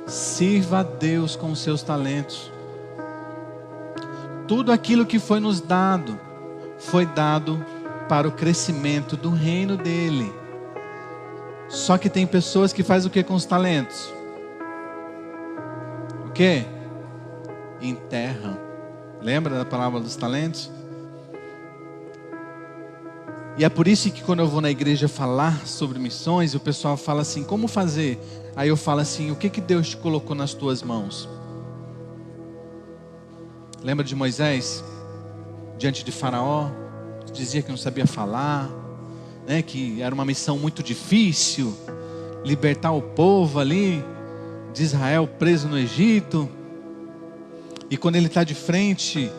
Sirva a Deus com os seus talentos. Tudo aquilo que foi nos dado, foi dado para o crescimento do reino dele. Só que tem pessoas que fazem o que com os talentos? O que? Enterram. Lembra da palavra dos talentos? E é por isso que quando eu vou na igreja falar sobre missões, o pessoal fala assim, como fazer? Aí eu falo assim, o que Deus te colocou nas tuas mãos? Lembra de Moisés? Diante de Faraó, dizia que não sabia falar, né? Que era uma missão muito difícil, libertar o povo ali, de Israel preso no Egito. E quando ele está de frente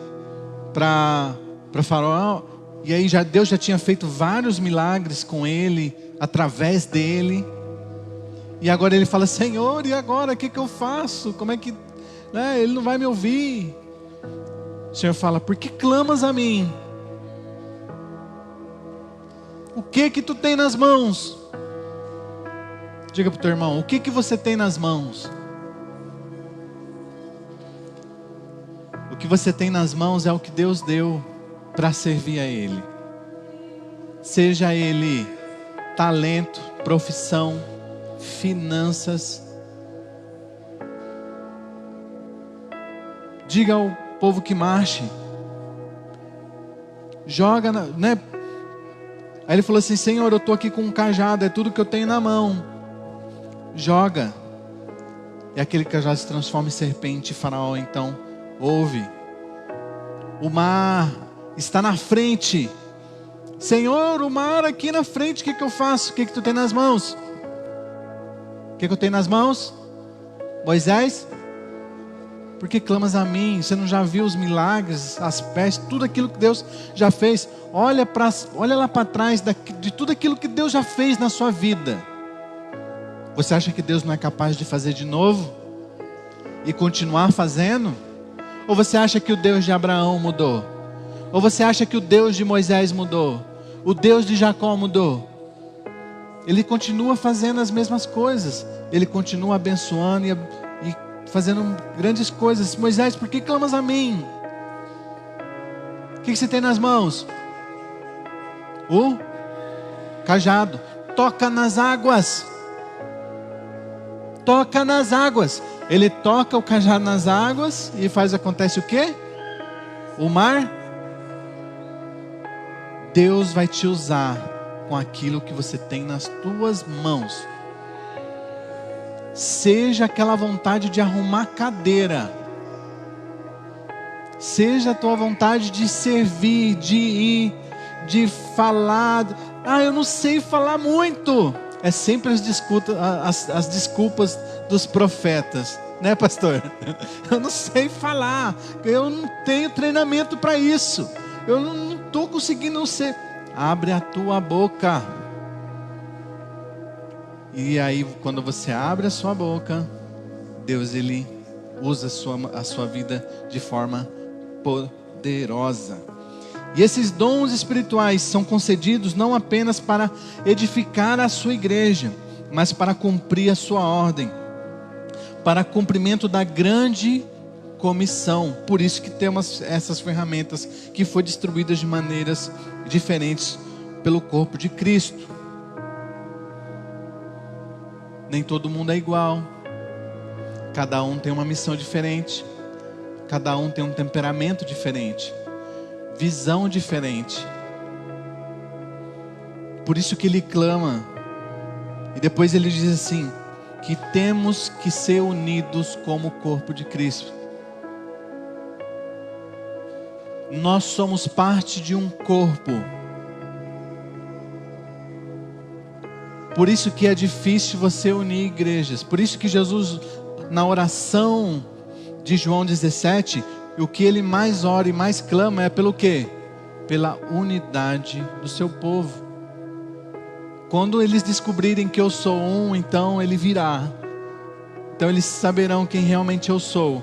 para Faraó, e aí Deus já tinha feito vários milagres com ele, através dele. E agora ele fala, Senhor, e agora o que eu faço? Como é que... né? Ele não vai me ouvir. O Senhor fala, por que clamas a mim? O que tu tem nas mãos? Diga para o teu irmão, o que você tem nas mãos? O que você tem nas mãos é o que Deus deu para servir a Ele. Seja ele talento, profissão, finanças. Diga ao povo que marche. Joga, né? Aí ele falou assim, Senhor, eu estou aqui com um cajado, é tudo que eu tenho na mão. Joga. E aquele cajado se transforma em serpente. Faraó então ouve. O mar está na frente. Senhor, o mar aqui na frente, o que eu faço? O que tu tem nas mãos? O que eu tenho nas mãos? Moisés, por que clamas a mim? Você não já viu os milagres, as pestes, tudo aquilo que Deus já fez? Olha lá para trás de tudo aquilo que Deus já fez na sua vida. Você acha que Deus não é capaz de fazer de novo? E continuar fazendo? Ou você acha que o Deus de Abraão mudou? Ou você acha que o Deus de Moisés mudou? O Deus de Jacó mudou? Ele continua fazendo as mesmas coisas. Ele continua abençoando e fazendo grandes coisas. Moisés, por que clamas a mim? O que você tem nas mãos? O cajado. toca nas águas. Toca nas águas. Ele toca o cajado nas águas e acontece o quê? O mar. Deus vai te usar com aquilo que você tem nas tuas mãos. Seja aquela vontade de arrumar cadeira. Seja a tua vontade de servir, de ir, de falar. Eu não sei falar muito. É sempre as desculpas dos profetas, né, pastor? Eu não sei falar. Eu não tenho treinamento para isso. Eu não estou conseguindo ser. Abre a tua boca. E aí, quando você abre a sua boca, Deus, Ele usa a sua vida de forma poderosa. E esses dons espirituais são concedidos não apenas para edificar a sua igreja, mas para cumprir a sua ordem, para cumprimento da grande comissão. Por isso que temos essas ferramentas que foram distribuídas de maneiras diferentes pelo corpo de Cristo. Nem todo mundo é igual. Cada um tem uma missão diferente. Cada um tem um temperamento diferente, visão diferente. Por isso que ele clama. E depois ele diz assim, que temos que ser unidos como o corpo de Cristo. Nós somos parte de um corpo. Por isso que é difícil você unir igrejas. Por isso que Jesus, na oração de João 17, o que ele mais ora e mais clama é pelo quê? Pela unidade do seu povo. Quando eles descobrirem que eu sou um, então ele virá. Então eles saberão quem realmente eu sou.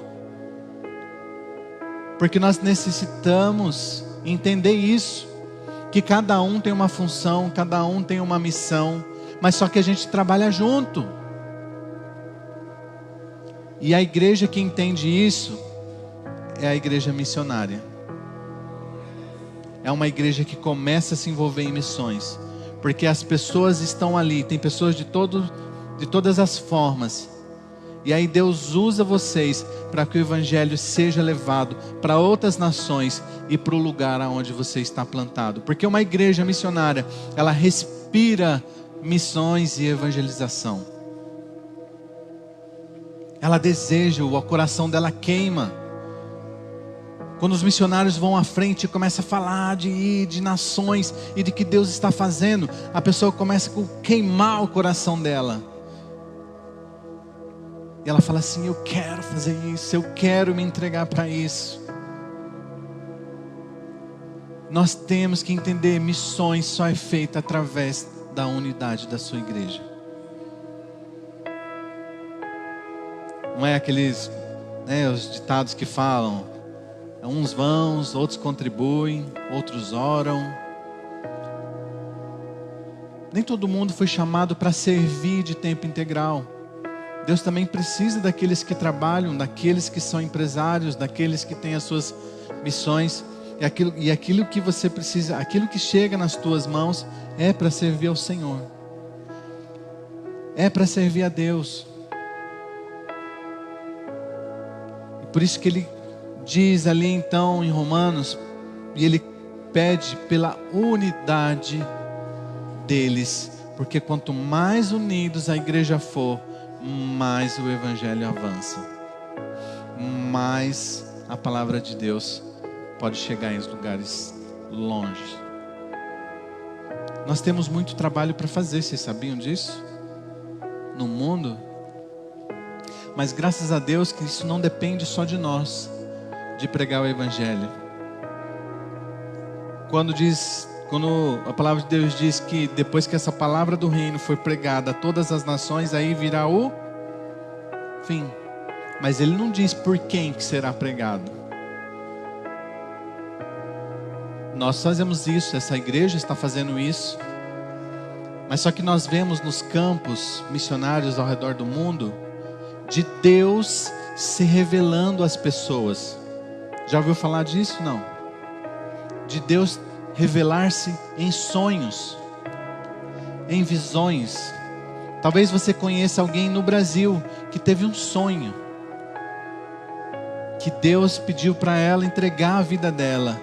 Porque nós necessitamos entender isso. Que cada um tem uma função, cada um tem uma missão. Mas só que a gente trabalha junto. E a igreja que entende isso é a igreja missionária. É uma igreja que começa a se envolver em missões. Porque as pessoas estão ali, tem pessoas de todas as formas. E aí Deus usa vocês para que o evangelho seja levado para outras nações e para o lugar onde você está plantado. Porque uma igreja missionária, ela respira missões e evangelização. Ela deseja, o coração dela queima. Quando os missionários vão à frente e começam a falar de nações e de que Deus está fazendo, a pessoa começa a queimar o coração dela. E ela fala assim, eu quero fazer isso, eu quero me entregar para isso. Nós temos que entender, missões só é feita através da unidade da sua igreja. Não é aqueles, os ditados que falam, uns vão, outros contribuem, outros oram. Nem todo mundo foi chamado para servir de tempo integral. Deus também precisa daqueles que trabalham, daqueles que são empresários, daqueles que têm as suas missões. E aquilo que você precisa, aquilo que chega nas tuas mãos é para servir ao Senhor. É para servir a Deus. Por isso que ele diz ali então em Romanos, e ele pede pela unidade deles, porque quanto mais unidos a igreja for, mais o evangelho avança, mais a palavra de Deus pode chegar em lugares longe. Nós temos muito trabalho para fazer, vocês sabiam disso? No mundo. Mas graças a Deus que isso não depende só de nós, de pregar o evangelho. Quando a palavra de Deus diz que depois que essa palavra do reino foi pregada a todas as nações, aí virá o fim. Mas ele não diz por quem que será pregado. Nós fazemos isso, essa igreja está fazendo isso. Mas só que nós vemos nos campos missionários ao redor do mundo, de Deus se revelando às pessoas. Já ouviu falar disso? Não. De Deus revelar-se em sonhos. em visões. Talvez você conheça alguém no Brasil que teve um sonho, que Deus pediu para ela entregar a vida dela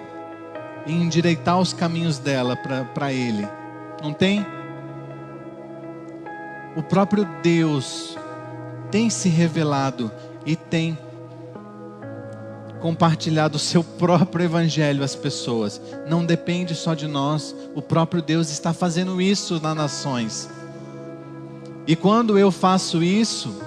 e endireitar os caminhos dela para Ele. Não tem? O próprio Deus tem se revelado e tem compartilhado o seu próprio evangelho às pessoas. Não depende só de nós. O próprio Deus está fazendo isso nas nações. E quando eu faço isso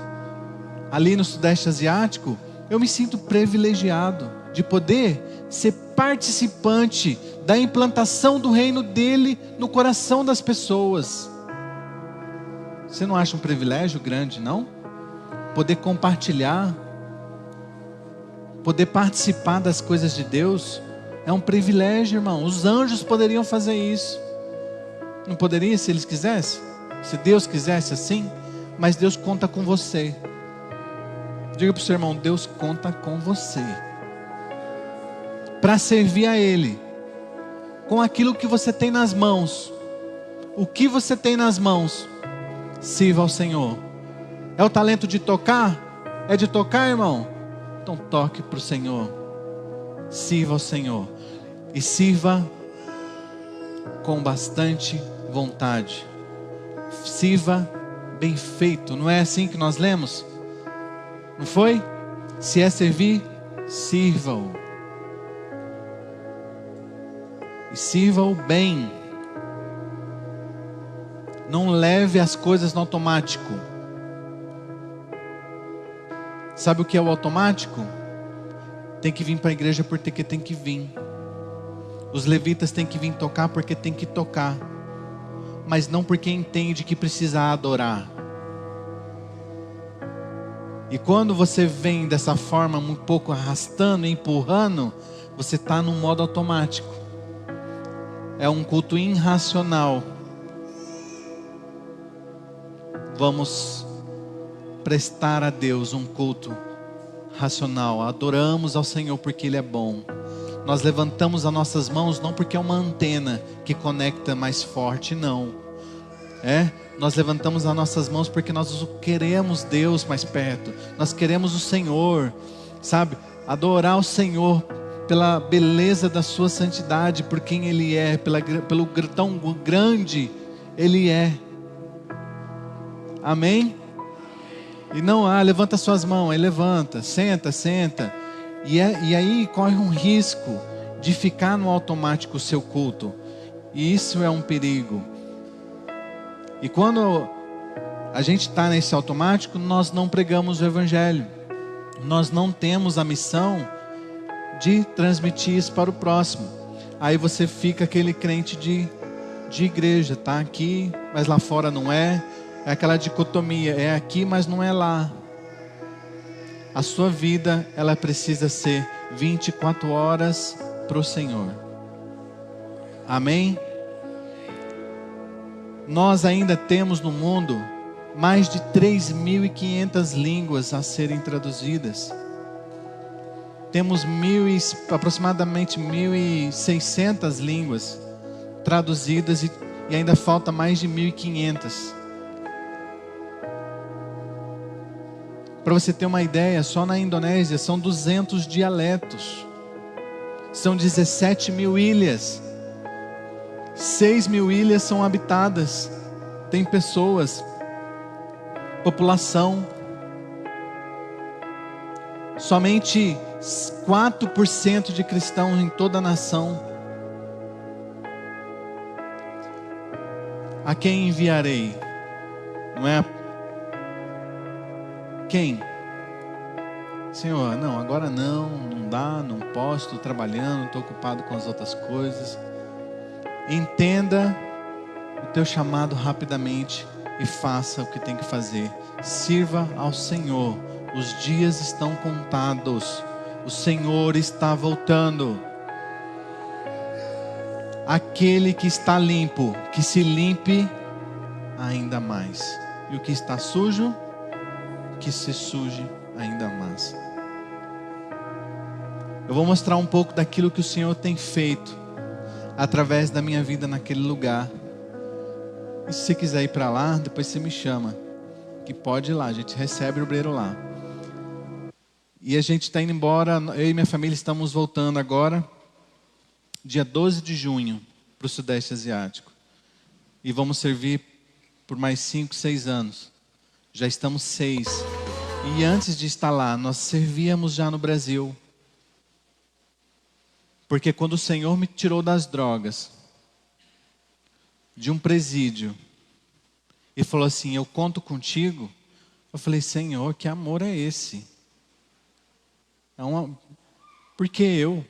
ali no Sudeste Asiático, eu me sinto privilegiado de poder ser participante da implantação do reino dele no coração das pessoas. Você não acha um privilégio grande, não? Poder compartilhar, poder participar das coisas de Deus, é um privilégio, irmão. Os anjos poderiam fazer isso. Não poderia, se eles quisessem? Se Deus quisesse assim? Mas Deus conta com você. Diga para o seu irmão, Deus conta com você para servir a Ele com aquilo que você tem nas mãos. O que você tem nas mãos, sirva ao Senhor. É o talento de tocar? É de tocar, irmão? Então toque para o Senhor. Sirva ao Senhor. E sirva com bastante vontade. Sirva bem feito. Não é assim que nós lemos? Não foi? Se é servir, sirva-o. E sirva-o bem. Não leve as coisas no automático. Sabe o que é o automático? Tem que vir para a igreja porque tem que vir. Os levitas têm que vir tocar porque tem que tocar. Mas não porque entende que precisa adorar. E quando você vem dessa forma um pouco arrastando, empurrando, você está no modo automático. É um culto irracional. Vamos prestar a Deus um culto racional. Adoramos ao Senhor porque Ele é bom. Nós levantamos as nossas mãos não porque é uma antena que conecta mais forte, não. Nós levantamos as nossas mãos porque nós queremos Deus mais perto. Nós queremos o Senhor, sabe? Adorar o Senhor pela beleza da sua santidade, por quem Ele é, pelo tão grande Ele é. Amém? E não, levanta suas mãos, aí levanta, senta. E aí corre um risco de ficar no automático o seu culto. E isso é um perigo. E quando a gente está nesse automático, nós não pregamos o Evangelho. Nós não temos a missão de transmitir isso para o próximo. Aí você fica aquele crente de igreja, tá aqui, mas lá fora não é. É aquela dicotomia, é aqui, mas não é lá. A sua vida, ela precisa ser 24 horas para o Senhor. Amém? Nós ainda temos no mundo mais de 3.500 línguas a serem traduzidas. Temos aproximadamente 1.600 línguas traduzidas e ainda falta mais de 1.500. Para você ter uma ideia, só na Indonésia são 200 dialetos. São 17.000 ilhas. 6.000 ilhas são habitadas. Tem pessoas, população. Somente 4% de cristãos em toda a nação. A quem enviarei? Não é? Quem? Senhor, não, agora não dá, não posso, estou trabalhando, estou ocupado com as outras coisas. Entenda o teu chamado rapidamente e faça o que tem que fazer. Sirva ao Senhor. Os dias estão contados. O Senhor está voltando. Aquele que está limpo, que se limpe ainda mais. E o que está sujo, que se suje ainda mais. Eu vou mostrar um pouco daquilo que o Senhor tem feito através da minha vida naquele lugar. E se você quiser ir para lá, depois você me chama. Que pode ir lá, a gente recebe o obreiro lá. E a gente está indo embora, eu e minha família estamos voltando agora, dia 12 de junho, para o Sudeste Asiático. E vamos servir por mais 5, 6 anos. Já estamos 6. E antes de estar lá, nós servíamos já no Brasil. Porque quando o Senhor me tirou das drogas, de um presídio, e falou assim, eu conto contigo. Eu falei, Senhor, que amor é esse? Porque eu?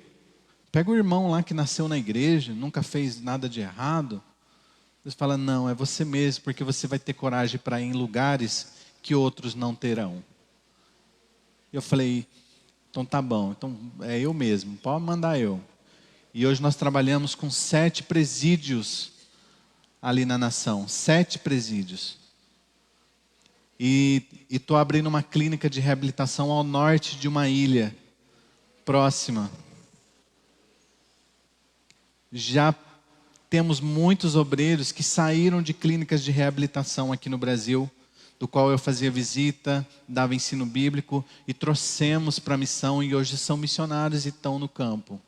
Pega o irmão lá que nasceu na igreja, nunca fez nada de errado. Deus fala, não, é você mesmo, porque você vai ter coragem para ir em lugares que outros não terão. Eu falei, então tá bom, então é eu mesmo, pode mandar eu. E hoje nós trabalhamos com 7 presídios ali na nação, 7 presídios. E estou abrindo uma clínica de reabilitação ao norte de uma ilha próxima. Já temos muitos obreiros que saíram de clínicas de reabilitação aqui no Brasil, do qual eu fazia visita, dava ensino bíblico, e trouxemos para a missão, e hoje são missionários e estão no campo.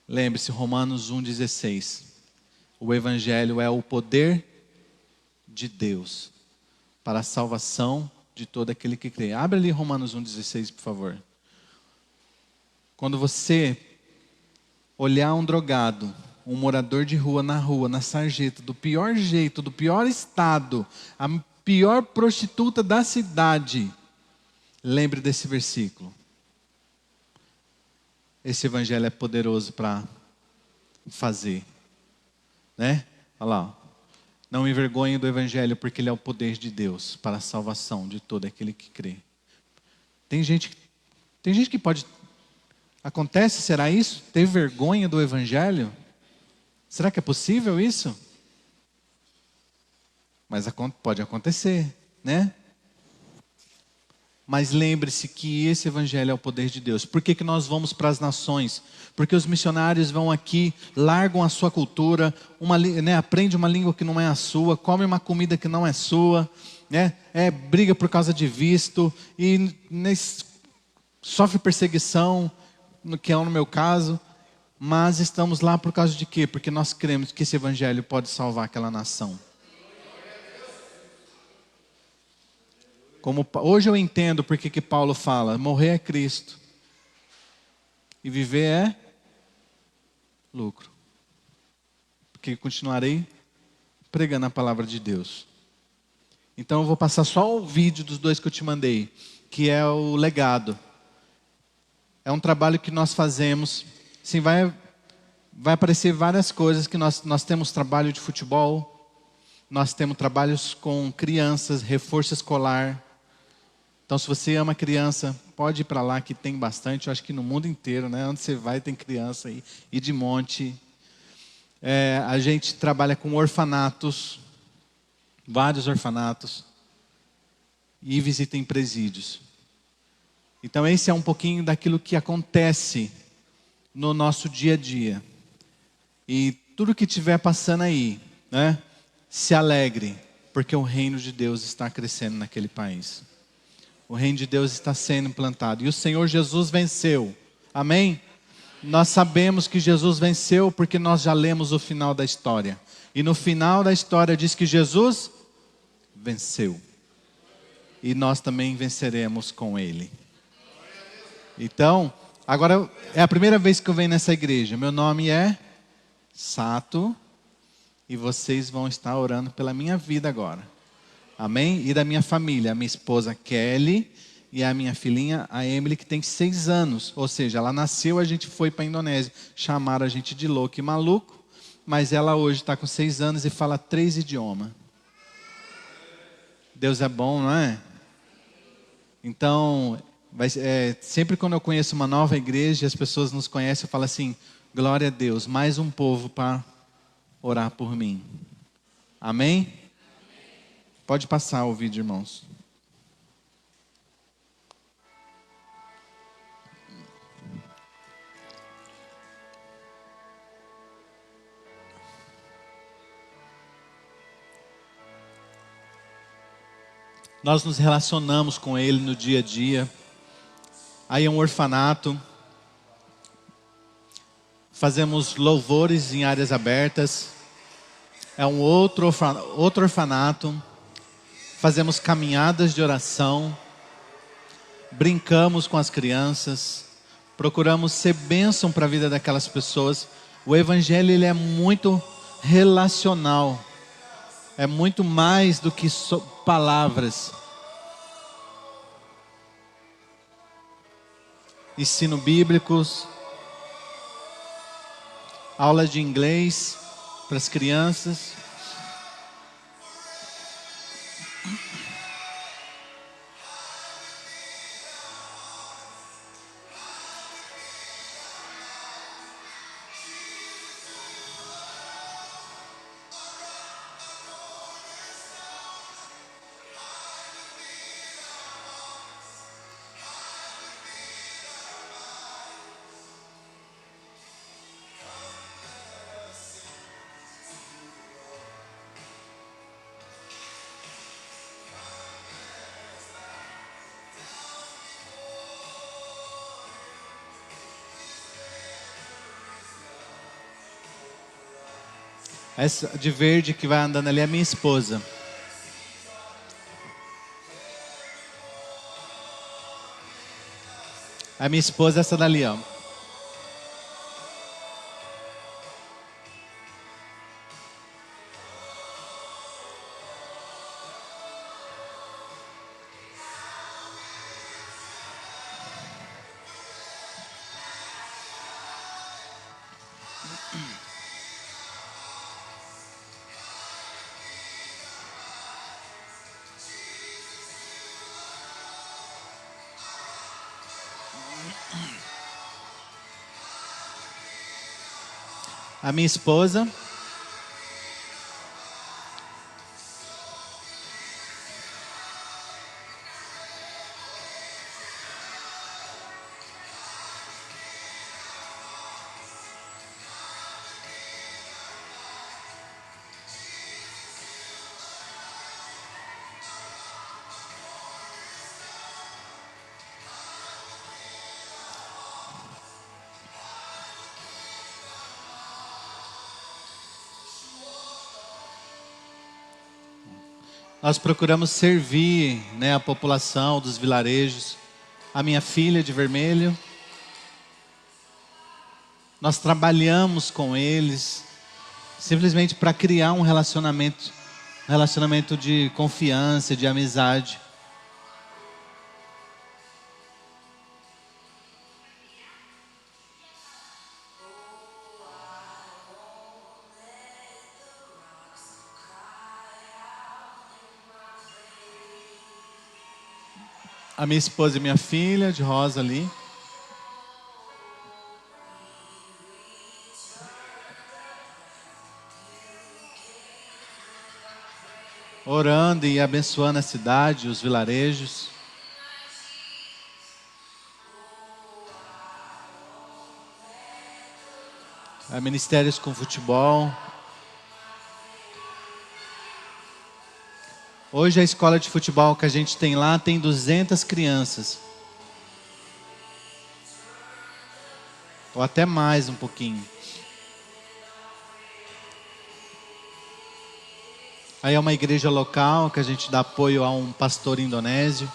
Lembre-se, Romanos 1,16. O Evangelho é o poder de Deus para a salvação de todo aquele que crê. Abre ali Romanos 1,16, por favor. Quando você olhar um drogado, um morador de rua, na sarjeta, do pior jeito, do pior estado, a pior prostituta da cidade, lembre desse versículo. Esse evangelho é poderoso para fazer, né? Olha lá, ó. Não me envergonhe do evangelho, porque ele é o poder de Deus para a salvação de todo aquele que crê. Tem gente que pode... Acontece, será isso? Ter vergonha do evangelho? Será que é possível isso? Mas pode acontecer, né? Mas lembre-se que esse evangelho é o poder de Deus. Por que nós vamos para as nações? Porque os missionários vão aqui, largam a sua cultura, aprende uma língua que não é a sua, come uma comida que não é sua, né? Briga por causa de visto, e sofre perseguição, que é no meu caso. Mas estamos lá por causa de quê? Porque nós cremos que esse evangelho pode salvar aquela nação. Hoje eu entendo porque que Paulo fala, morrer é Cristo e viver é lucro. Porque continuarei pregando a palavra de Deus. Então eu vou passar só o vídeo dos 2 que eu te mandei, que é o legado. É um trabalho que nós fazemos. Sim, vai aparecer várias coisas que nós temos trabalho de futebol, nós temos trabalhos com crianças, reforço escolar. Então, se você ama criança, pode ir para lá, que tem bastante. Eu acho que no mundo inteiro, né? Onde você vai tem criança aí, e de monte. A gente trabalha com orfanatos, vários orfanatos, e visita em presídios. Então, esse é um pouquinho daquilo que acontece no nosso dia a dia. E tudo que estiver passando aí, né? Se alegre, porque o reino de Deus está crescendo naquele país. O reino de Deus está sendo implantado. E o Senhor Jesus venceu. Amém? Nós sabemos que Jesus venceu porque nós já lemos o final da história. E no final da história diz que Jesus venceu. E nós também venceremos com Ele. Então, agora é a primeira vez que eu venho nessa igreja. Meu nome é Sato. E vocês vão estar orando pela minha vida agora. Amém? E da minha família, a minha esposa Kelly e a minha filhinha, a Emily, que tem 6 anos. Ou seja, ela nasceu, a gente foi para a Indonésia. Chamaram a gente de louco e maluco, mas ela hoje está com 6 anos e fala 3 idiomas. Deus é bom, não é? Então, sempre quando eu conheço uma nova igreja, as pessoas nos conhecem, eu falo assim, glória a Deus, mais um povo para orar por mim. Amém? Pode passar o vídeo, irmãos. Nós nos relacionamos com Ele no dia a dia. Aí é um orfanato. Fazemos louvores em áreas abertas. É um outro orfanato. Fazemos caminhadas de oração. Brincamos com as crianças. Procuramos ser bênção para a vida daquelas pessoas. O Evangelho ele é muito relacional. É muito mais do que palavras. Ensino bíblicos. Aula de inglês para as crianças. Essa de verde que vai andando ali é minha esposa. A minha esposa é essa dali, ó. A minha esposa. Nós procuramos servir, né, a população dos vilarejos. A minha filha de vermelho. Nós trabalhamos com eles, simplesmente para criar um relacionamento de confiança, de amizade. A minha esposa e minha filha, de rosa ali. Orando e abençoando a cidade, os vilarejos. Ministérios com futebol. Hoje a escola de futebol que a gente tem lá tem 200 crianças. Ou até mais um pouquinho. Aí é uma igreja local que a gente dá apoio a um pastor indonésio.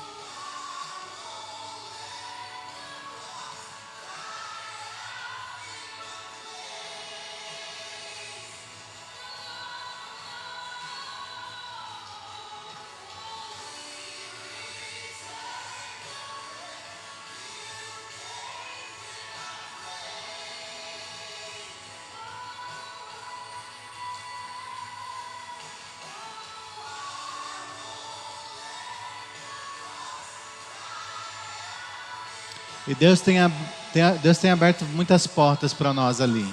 E Deus tem aberto muitas portas para nós ali.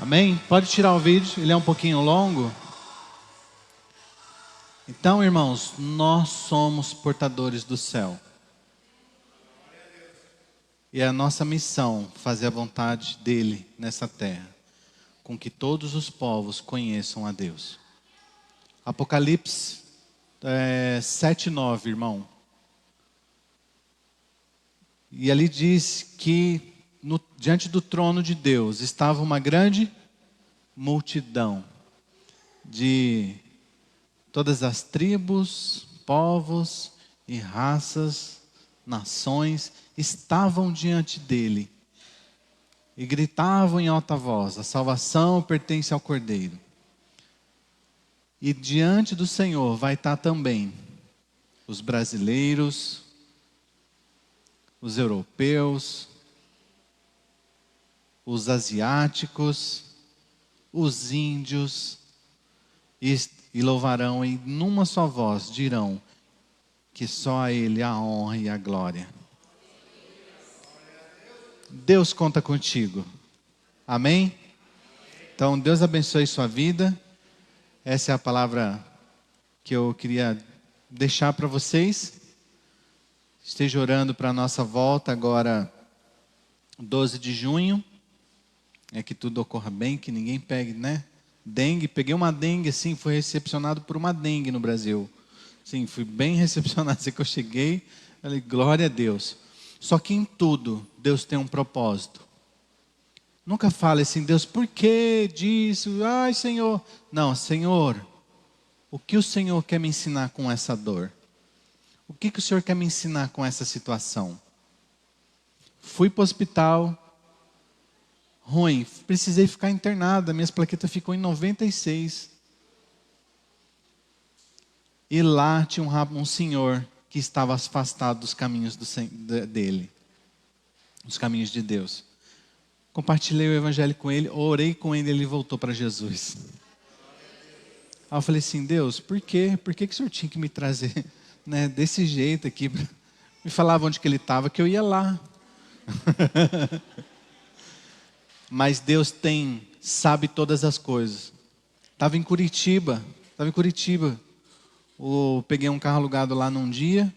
Amém? Pode tirar o vídeo, ele é um pouquinho longo. Então, irmãos, nós somos portadores do céu. E é a nossa missão fazer a vontade dele nessa terra, com que todos os povos conheçam a Deus. Apocalipse 7:9, irmão. E ali diz que diante do trono de Deus estava uma grande multidão de todas as tribos, povos e raças, nações, estavam diante dele e gritavam em alta voz: a salvação pertence ao Cordeiro. E diante do Senhor vai estar também os brasileiros, os europeus, os asiáticos, os índios, e louvarão e numa só voz dirão que só a Ele a honra e a glória. Deus conta contigo. Amém? Então Deus abençoe sua vida. Essa é a palavra que eu queria deixar para vocês. Esteja orando para a nossa volta agora, 12 de junho. É que tudo ocorra bem, que ninguém pegue, né? Dengue. Peguei uma dengue, assim, fui recepcionado por uma dengue no Brasil. Sim, fui bem recepcionado. Assim que eu cheguei, falei, glória a Deus. Só que em tudo, Deus tem um propósito. Nunca fale assim, Deus, por que disso? Ai, Senhor. Não, Senhor, o que o Senhor quer me ensinar com essa dor? O que o Senhor quer me ensinar com essa situação? Fui para o hospital, ruim, precisei ficar internada, minhas plaquetas ficou em 96. E lá tinha um senhor que estava afastado dos caminhos dele, dos caminhos de Deus. Compartilhei o evangelho com ele, orei com ele e ele voltou para Jesus. Aí eu falei assim, Deus, por quê? Por que o Senhor tinha que me trazer, né, desse jeito aqui? Me falava onde que ele estava, que eu ia lá. Mas Deus sabe todas as coisas. Estava em Curitiba. Eu peguei um carro alugado lá num dia.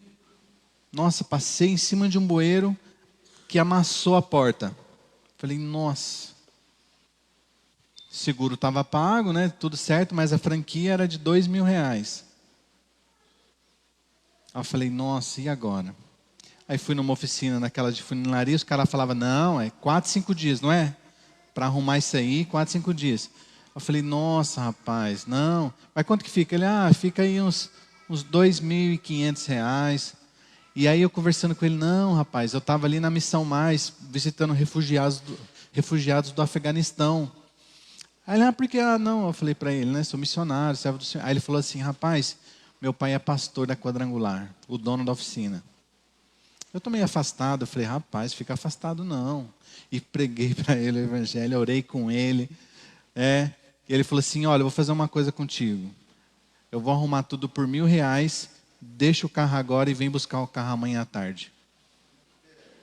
Nossa, passei em cima de um bueiro que amassou a porta. Falei, nossa. Seguro estava pago, né? Tudo certo, mas a franquia era de R$2.000. Aí eu falei, nossa, e agora? Aí fui numa oficina naquela de funilaria, os caras falavam, não, é 4, 5 dias, não é? Para arrumar isso aí, 4, 5 dias. Eu falei, nossa, rapaz, não. Mas quanto que fica? Ele, fica aí uns R$2.500. E aí eu conversando com ele, não, rapaz, eu estava ali na Missão Mais, visitando refugiados do Afeganistão. Aí ele, por que? Não, eu falei para ele, né, sou missionário, servo do Senhor. Aí ele falou assim, rapaz, meu pai é pastor da Quadrangular, o dono da oficina. Eu estou meio afastado, eu falei, rapaz, fica afastado não. E preguei para ele o evangelho, orei com ele. E ele falou assim, olha, eu vou fazer uma coisa contigo. Eu vou arrumar tudo por R$1.000, deixa o carro agora e vem buscar o carro amanhã à tarde.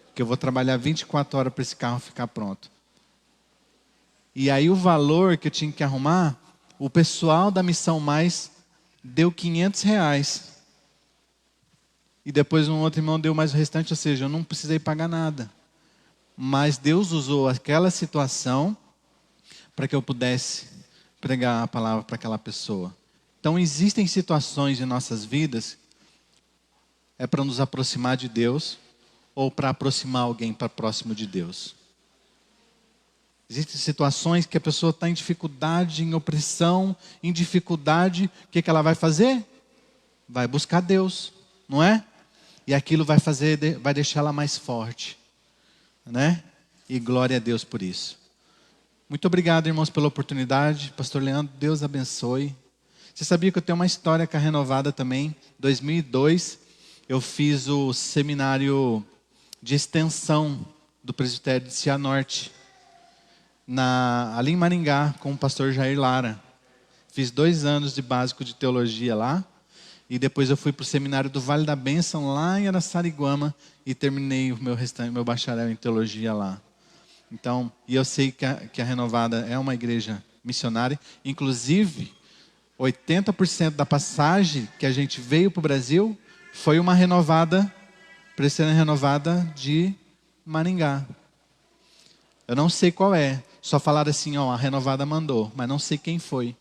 Porque eu vou trabalhar 24 horas para esse carro ficar pronto. E aí o valor que eu tinha que arrumar, o pessoal da Missão Mais deu R$500. E depois um outro irmão deu mais o restante, ou seja, eu não precisei pagar nada. Mas Deus usou aquela situação para que eu pudesse pregar a palavra para aquela pessoa. Então existem situações em nossas vidas, é para nos aproximar de Deus, ou para aproximar alguém para próximo de Deus. Existem situações que a pessoa está em dificuldade, em opressão, em dificuldade, o que ela vai fazer? Vai buscar Deus, não é? E aquilo vai deixar ela mais forte, né? E glória a Deus por isso. Muito obrigado, irmãos, pela oportunidade. Pastor Leandro, Deus abençoe. Você sabia que eu tenho uma história com a Renovada também? Em 2002, eu fiz o seminário de extensão do presbitério de Cianorte, ali em Maringá, com o pastor Jair Lara. Fiz 2 anos de básico de teologia lá. E depois eu fui para o seminário do Vale da Bênção, lá em Araçariguama, e terminei o meu bacharel em teologia lá. Então, e eu sei que a Renovada é uma igreja missionária. Inclusive, 80% da passagem que a gente veio para o Brasil foi uma renovada, presbiteriana renovada de Maringá. Eu não sei qual é. Só falaram assim, ó, a renovada mandou, mas não sei quem foi.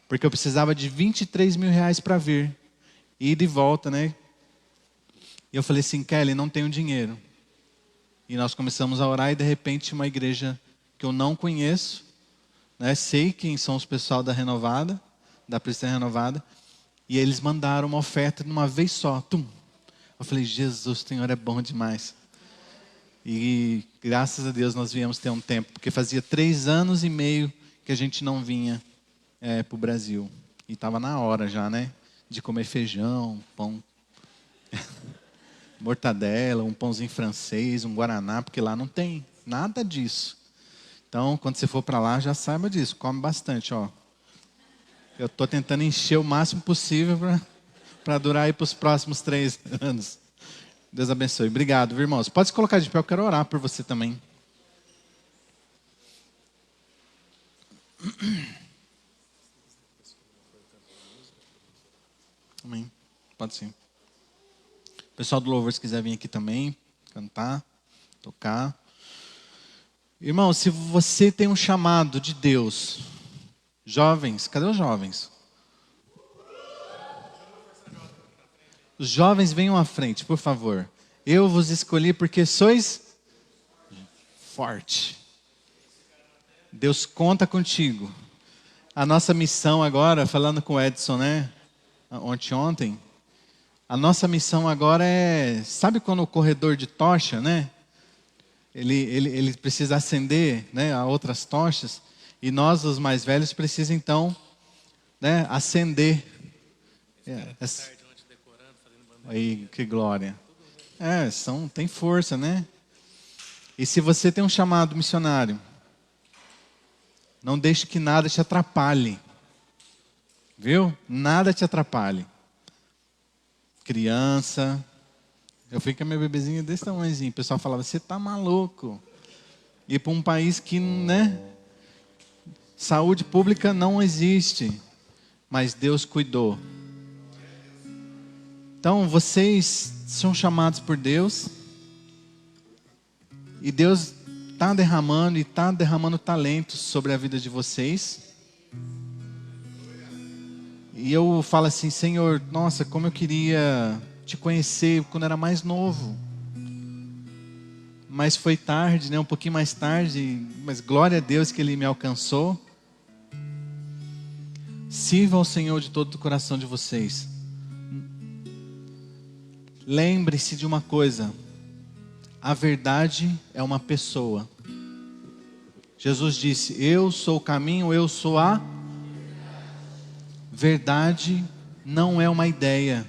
Porque eu precisava de 23 mil reais para vir. Ir de volta, né? E eu falei assim, Kelly, não tenho dinheiro. E nós começamos a orar e de repente uma igreja que eu não conheço, né? Sei quem são os pessoal da renovada, da presbiteriana renovada. E eles mandaram uma oferta de uma vez só. Tum. Eu falei, Jesus, o Senhor é bom demais. E graças a Deus nós viemos ter um tempo. Porque fazia 3 anos e meio que a gente não vinha para o Brasil. E estava na hora já, né? De comer feijão, pão, mortadela, um pãozinho francês, um guaraná. Porque lá não tem nada disso. Então, quando você for para lá, já saiba disso. Come bastante, ó. Eu estou tentando encher o máximo possível para durar aí para os próximos 3 anos. Deus abençoe. Obrigado, viu, irmãos. Pode se colocar de pé, eu quero orar por você também. Amém. Pode sim. O pessoal do louvor, se quiser vir aqui também, cantar, tocar. Irmão, se você tem um chamado de Deus, jovens, cadê os jovens? Os jovens venham à frente, por favor. Eu vos escolhi porque sois forte. Deus conta contigo. A nossa missão agora, falando com o Edson, né? Ontem. A nossa missão agora é... Sabe quando o corredor de tocha, né? Ele precisa acender, né, a outras tochas. E nós, os mais velhos, precisamos então, né, acender. Aí, que glória. Tem força, né? E se você tem um chamado missionário, não deixe que nada te atrapalhe. Viu? Nada te atrapalhe. Criança. Eu fui com a minha bebezinha desse tamanhozinho. O pessoal falava, você tá maluco. Ir para um país que, né? Saúde pública não existe. Mas Deus cuidou. Então, vocês são chamados por Deus. E Deus está derramando e está derramando talentos sobre a vida de vocês. E eu falo assim, Senhor, nossa, como eu queria te conhecer quando era mais novo. Mas foi tarde, né? Um pouquinho mais tarde. Mas glória a Deus que Ele me alcançou. Sirva ao Senhor de todo o coração de vocês. Lembre-se de uma coisa. A verdade é uma pessoa. Jesus disse, eu sou o caminho, eu sou a... Verdade não é uma ideia.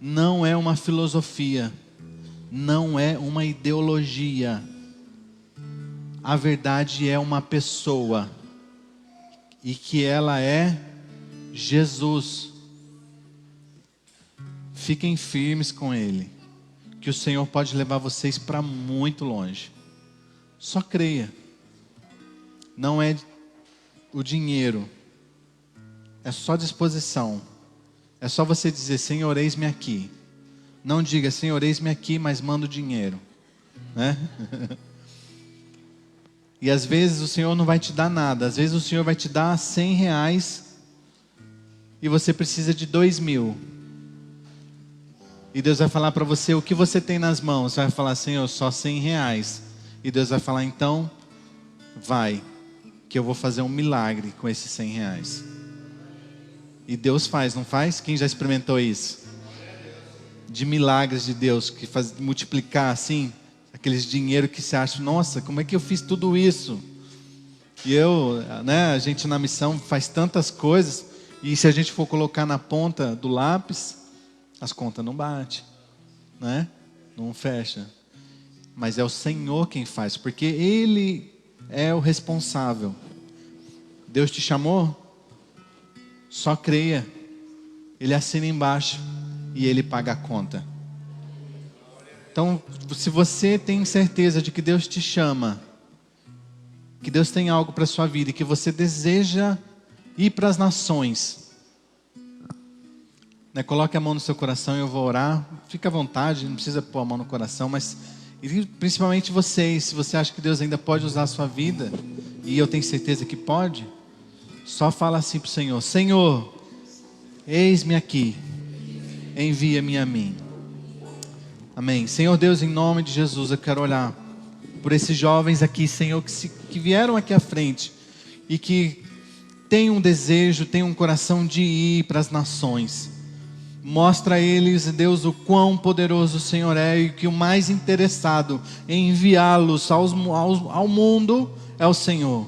Não é uma filosofia. Não é uma ideologia. A verdade é uma pessoa. E que ela é Jesus. Fiquem firmes com Ele. Que o Senhor pode levar vocês para muito longe. Só creia. Não é o dinheiro. É só disposição. É só você dizer, Senhor, eis-me aqui. Não diga, Senhor, eis-me aqui, mas manda o dinheiro. Né? E às vezes o Senhor não vai te dar nada. Às vezes o Senhor vai te dar 100 reais. E você precisa de 2.000. E Deus vai falar para você, o que você tem nas mãos? Você vai falar, Senhor, só 100 reais. E Deus vai falar, então, vai. Que eu vou fazer um milagre com esses 100 reais. E Deus faz, não faz? Quem já experimentou isso? De milagres de Deus, que faz multiplicar assim, aqueles dinheiro que você acha, nossa, como é que eu fiz tudo isso? E a gente na missão faz tantas coisas, e se a gente for colocar na ponta do lápis, as contas não batem, né? Não fecha. Mas é o Senhor quem faz, porque Ele é o responsável. Deus te chamou? Só creia. Ele assina embaixo e Ele paga a conta. Então, se você tem certeza de que Deus te chama, que Deus tem algo para a sua vida e que você deseja ir para as nações, né? Coloque a mão no seu coração e eu vou orar. Fica à vontade, não precisa pôr a mão no coração, mas principalmente vocês, se você acha que Deus ainda pode usar a sua vida, e eu tenho certeza que pode, só fala assim para o Senhor: Senhor, eis-me aqui, envia-me a mim. Amém. Senhor Deus, em nome de Jesus, eu quero olhar por esses jovens aqui, Senhor, que vieram aqui à frente e que têm um desejo, têm um coração de ir para as nações. Mostra a eles, Deus, o quão poderoso o Senhor é, e que o mais interessado em enviá-los ao mundo é o Senhor.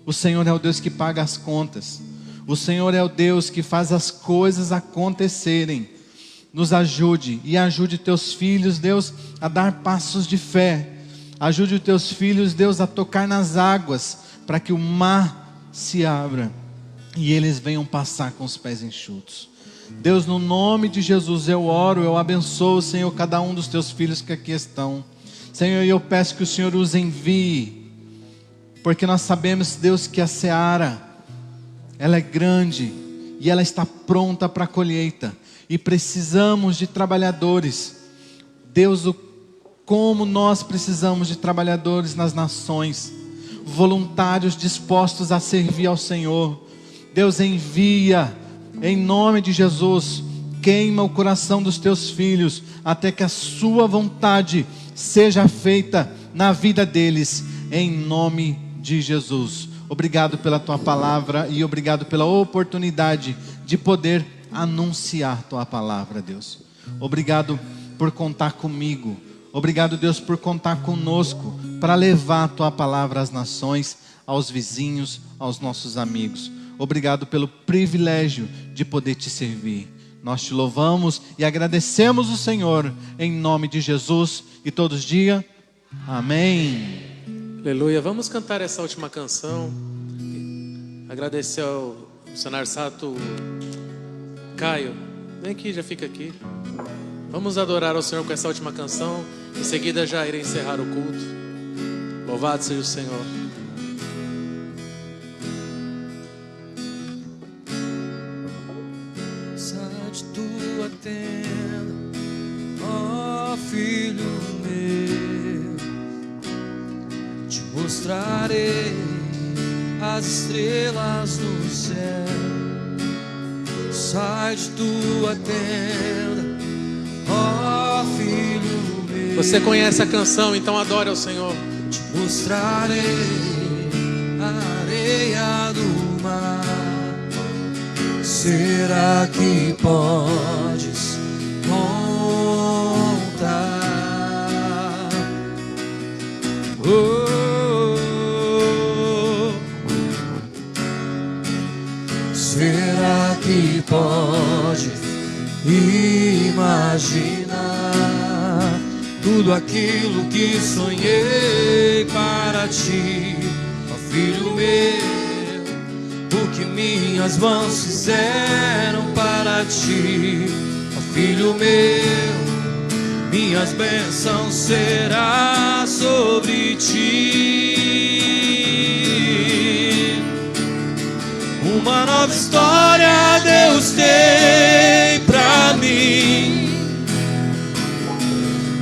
O Senhor é o Deus que paga as contas. O Senhor é o Deus que faz as coisas acontecerem. Nos ajude e ajude teus filhos, Deus, a dar passos de fé. Ajude os teus filhos, Deus, a tocar nas águas, para que o mar se abra e eles venham passar com os pés enxutos. Deus, no nome de Jesus, eu oro, eu abençoo, Senhor, cada um dos teus filhos que aqui estão. Senhor, eu peço que o Senhor os envie, porque nós sabemos, Deus, que a seara, ela é grande e ela está pronta para a colheita. E precisamos de trabalhadores. Deus, como nós precisamos de trabalhadores nas nações, voluntários dispostos a servir ao Senhor. Deus, envia, em nome de Jesus, queima o coração dos teus filhos, até que a sua vontade seja feita na vida deles, em nome de Jesus. Obrigado pela tua palavra e obrigado pela oportunidade de poder anunciar tua palavra, Deus. Obrigado por contar comigo. Obrigado, Deus, por contar conosco para levar a tua palavra às nações, aos vizinhos, aos nossos amigos. Obrigado pelo privilégio de poder te servir. Nós te louvamos e agradecemos o Senhor em nome de Jesus. E todos digam amém.
Aleluia. Vamos cantar essa última canção. Agradecer ao missionário Sato Caio. Vem aqui, já fica aqui. Vamos adorar ao Senhor com essa última canção. Em seguida já irei encerrar o culto. Louvado seja o Senhor.
Sai de tua tenda, ó filho meu, te mostrarei as estrelas do céu. Sai de tua tenda, ó filho meu.
Você conhece a canção, então adore ao Senhor.
Te mostrarei a areia do mar. Será que podes contar? Será que pode imaginar tudo aquilo que sonhei para ti, ó filho meu? O que minhas mãos fizeram para ti, ó filho meu? Minhas bênçãos serão sobre ti. Uma nova história Deus tem pra mim.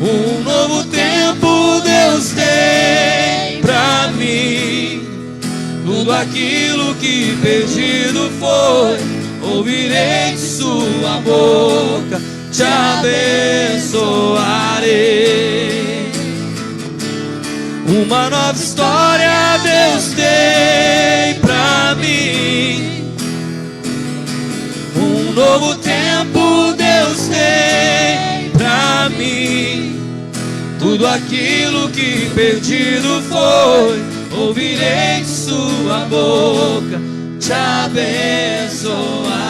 Um novo tempo Deus tem pra mim. Tudo aquilo que perdido foi, ouvirei de sua boca, te abençoarei. Uma nova história Deus tem pra mim. Um novo tempo Deus tem pra mim. Tudo aquilo que perdido foi, ouvirei de sua boca, te abençoarei.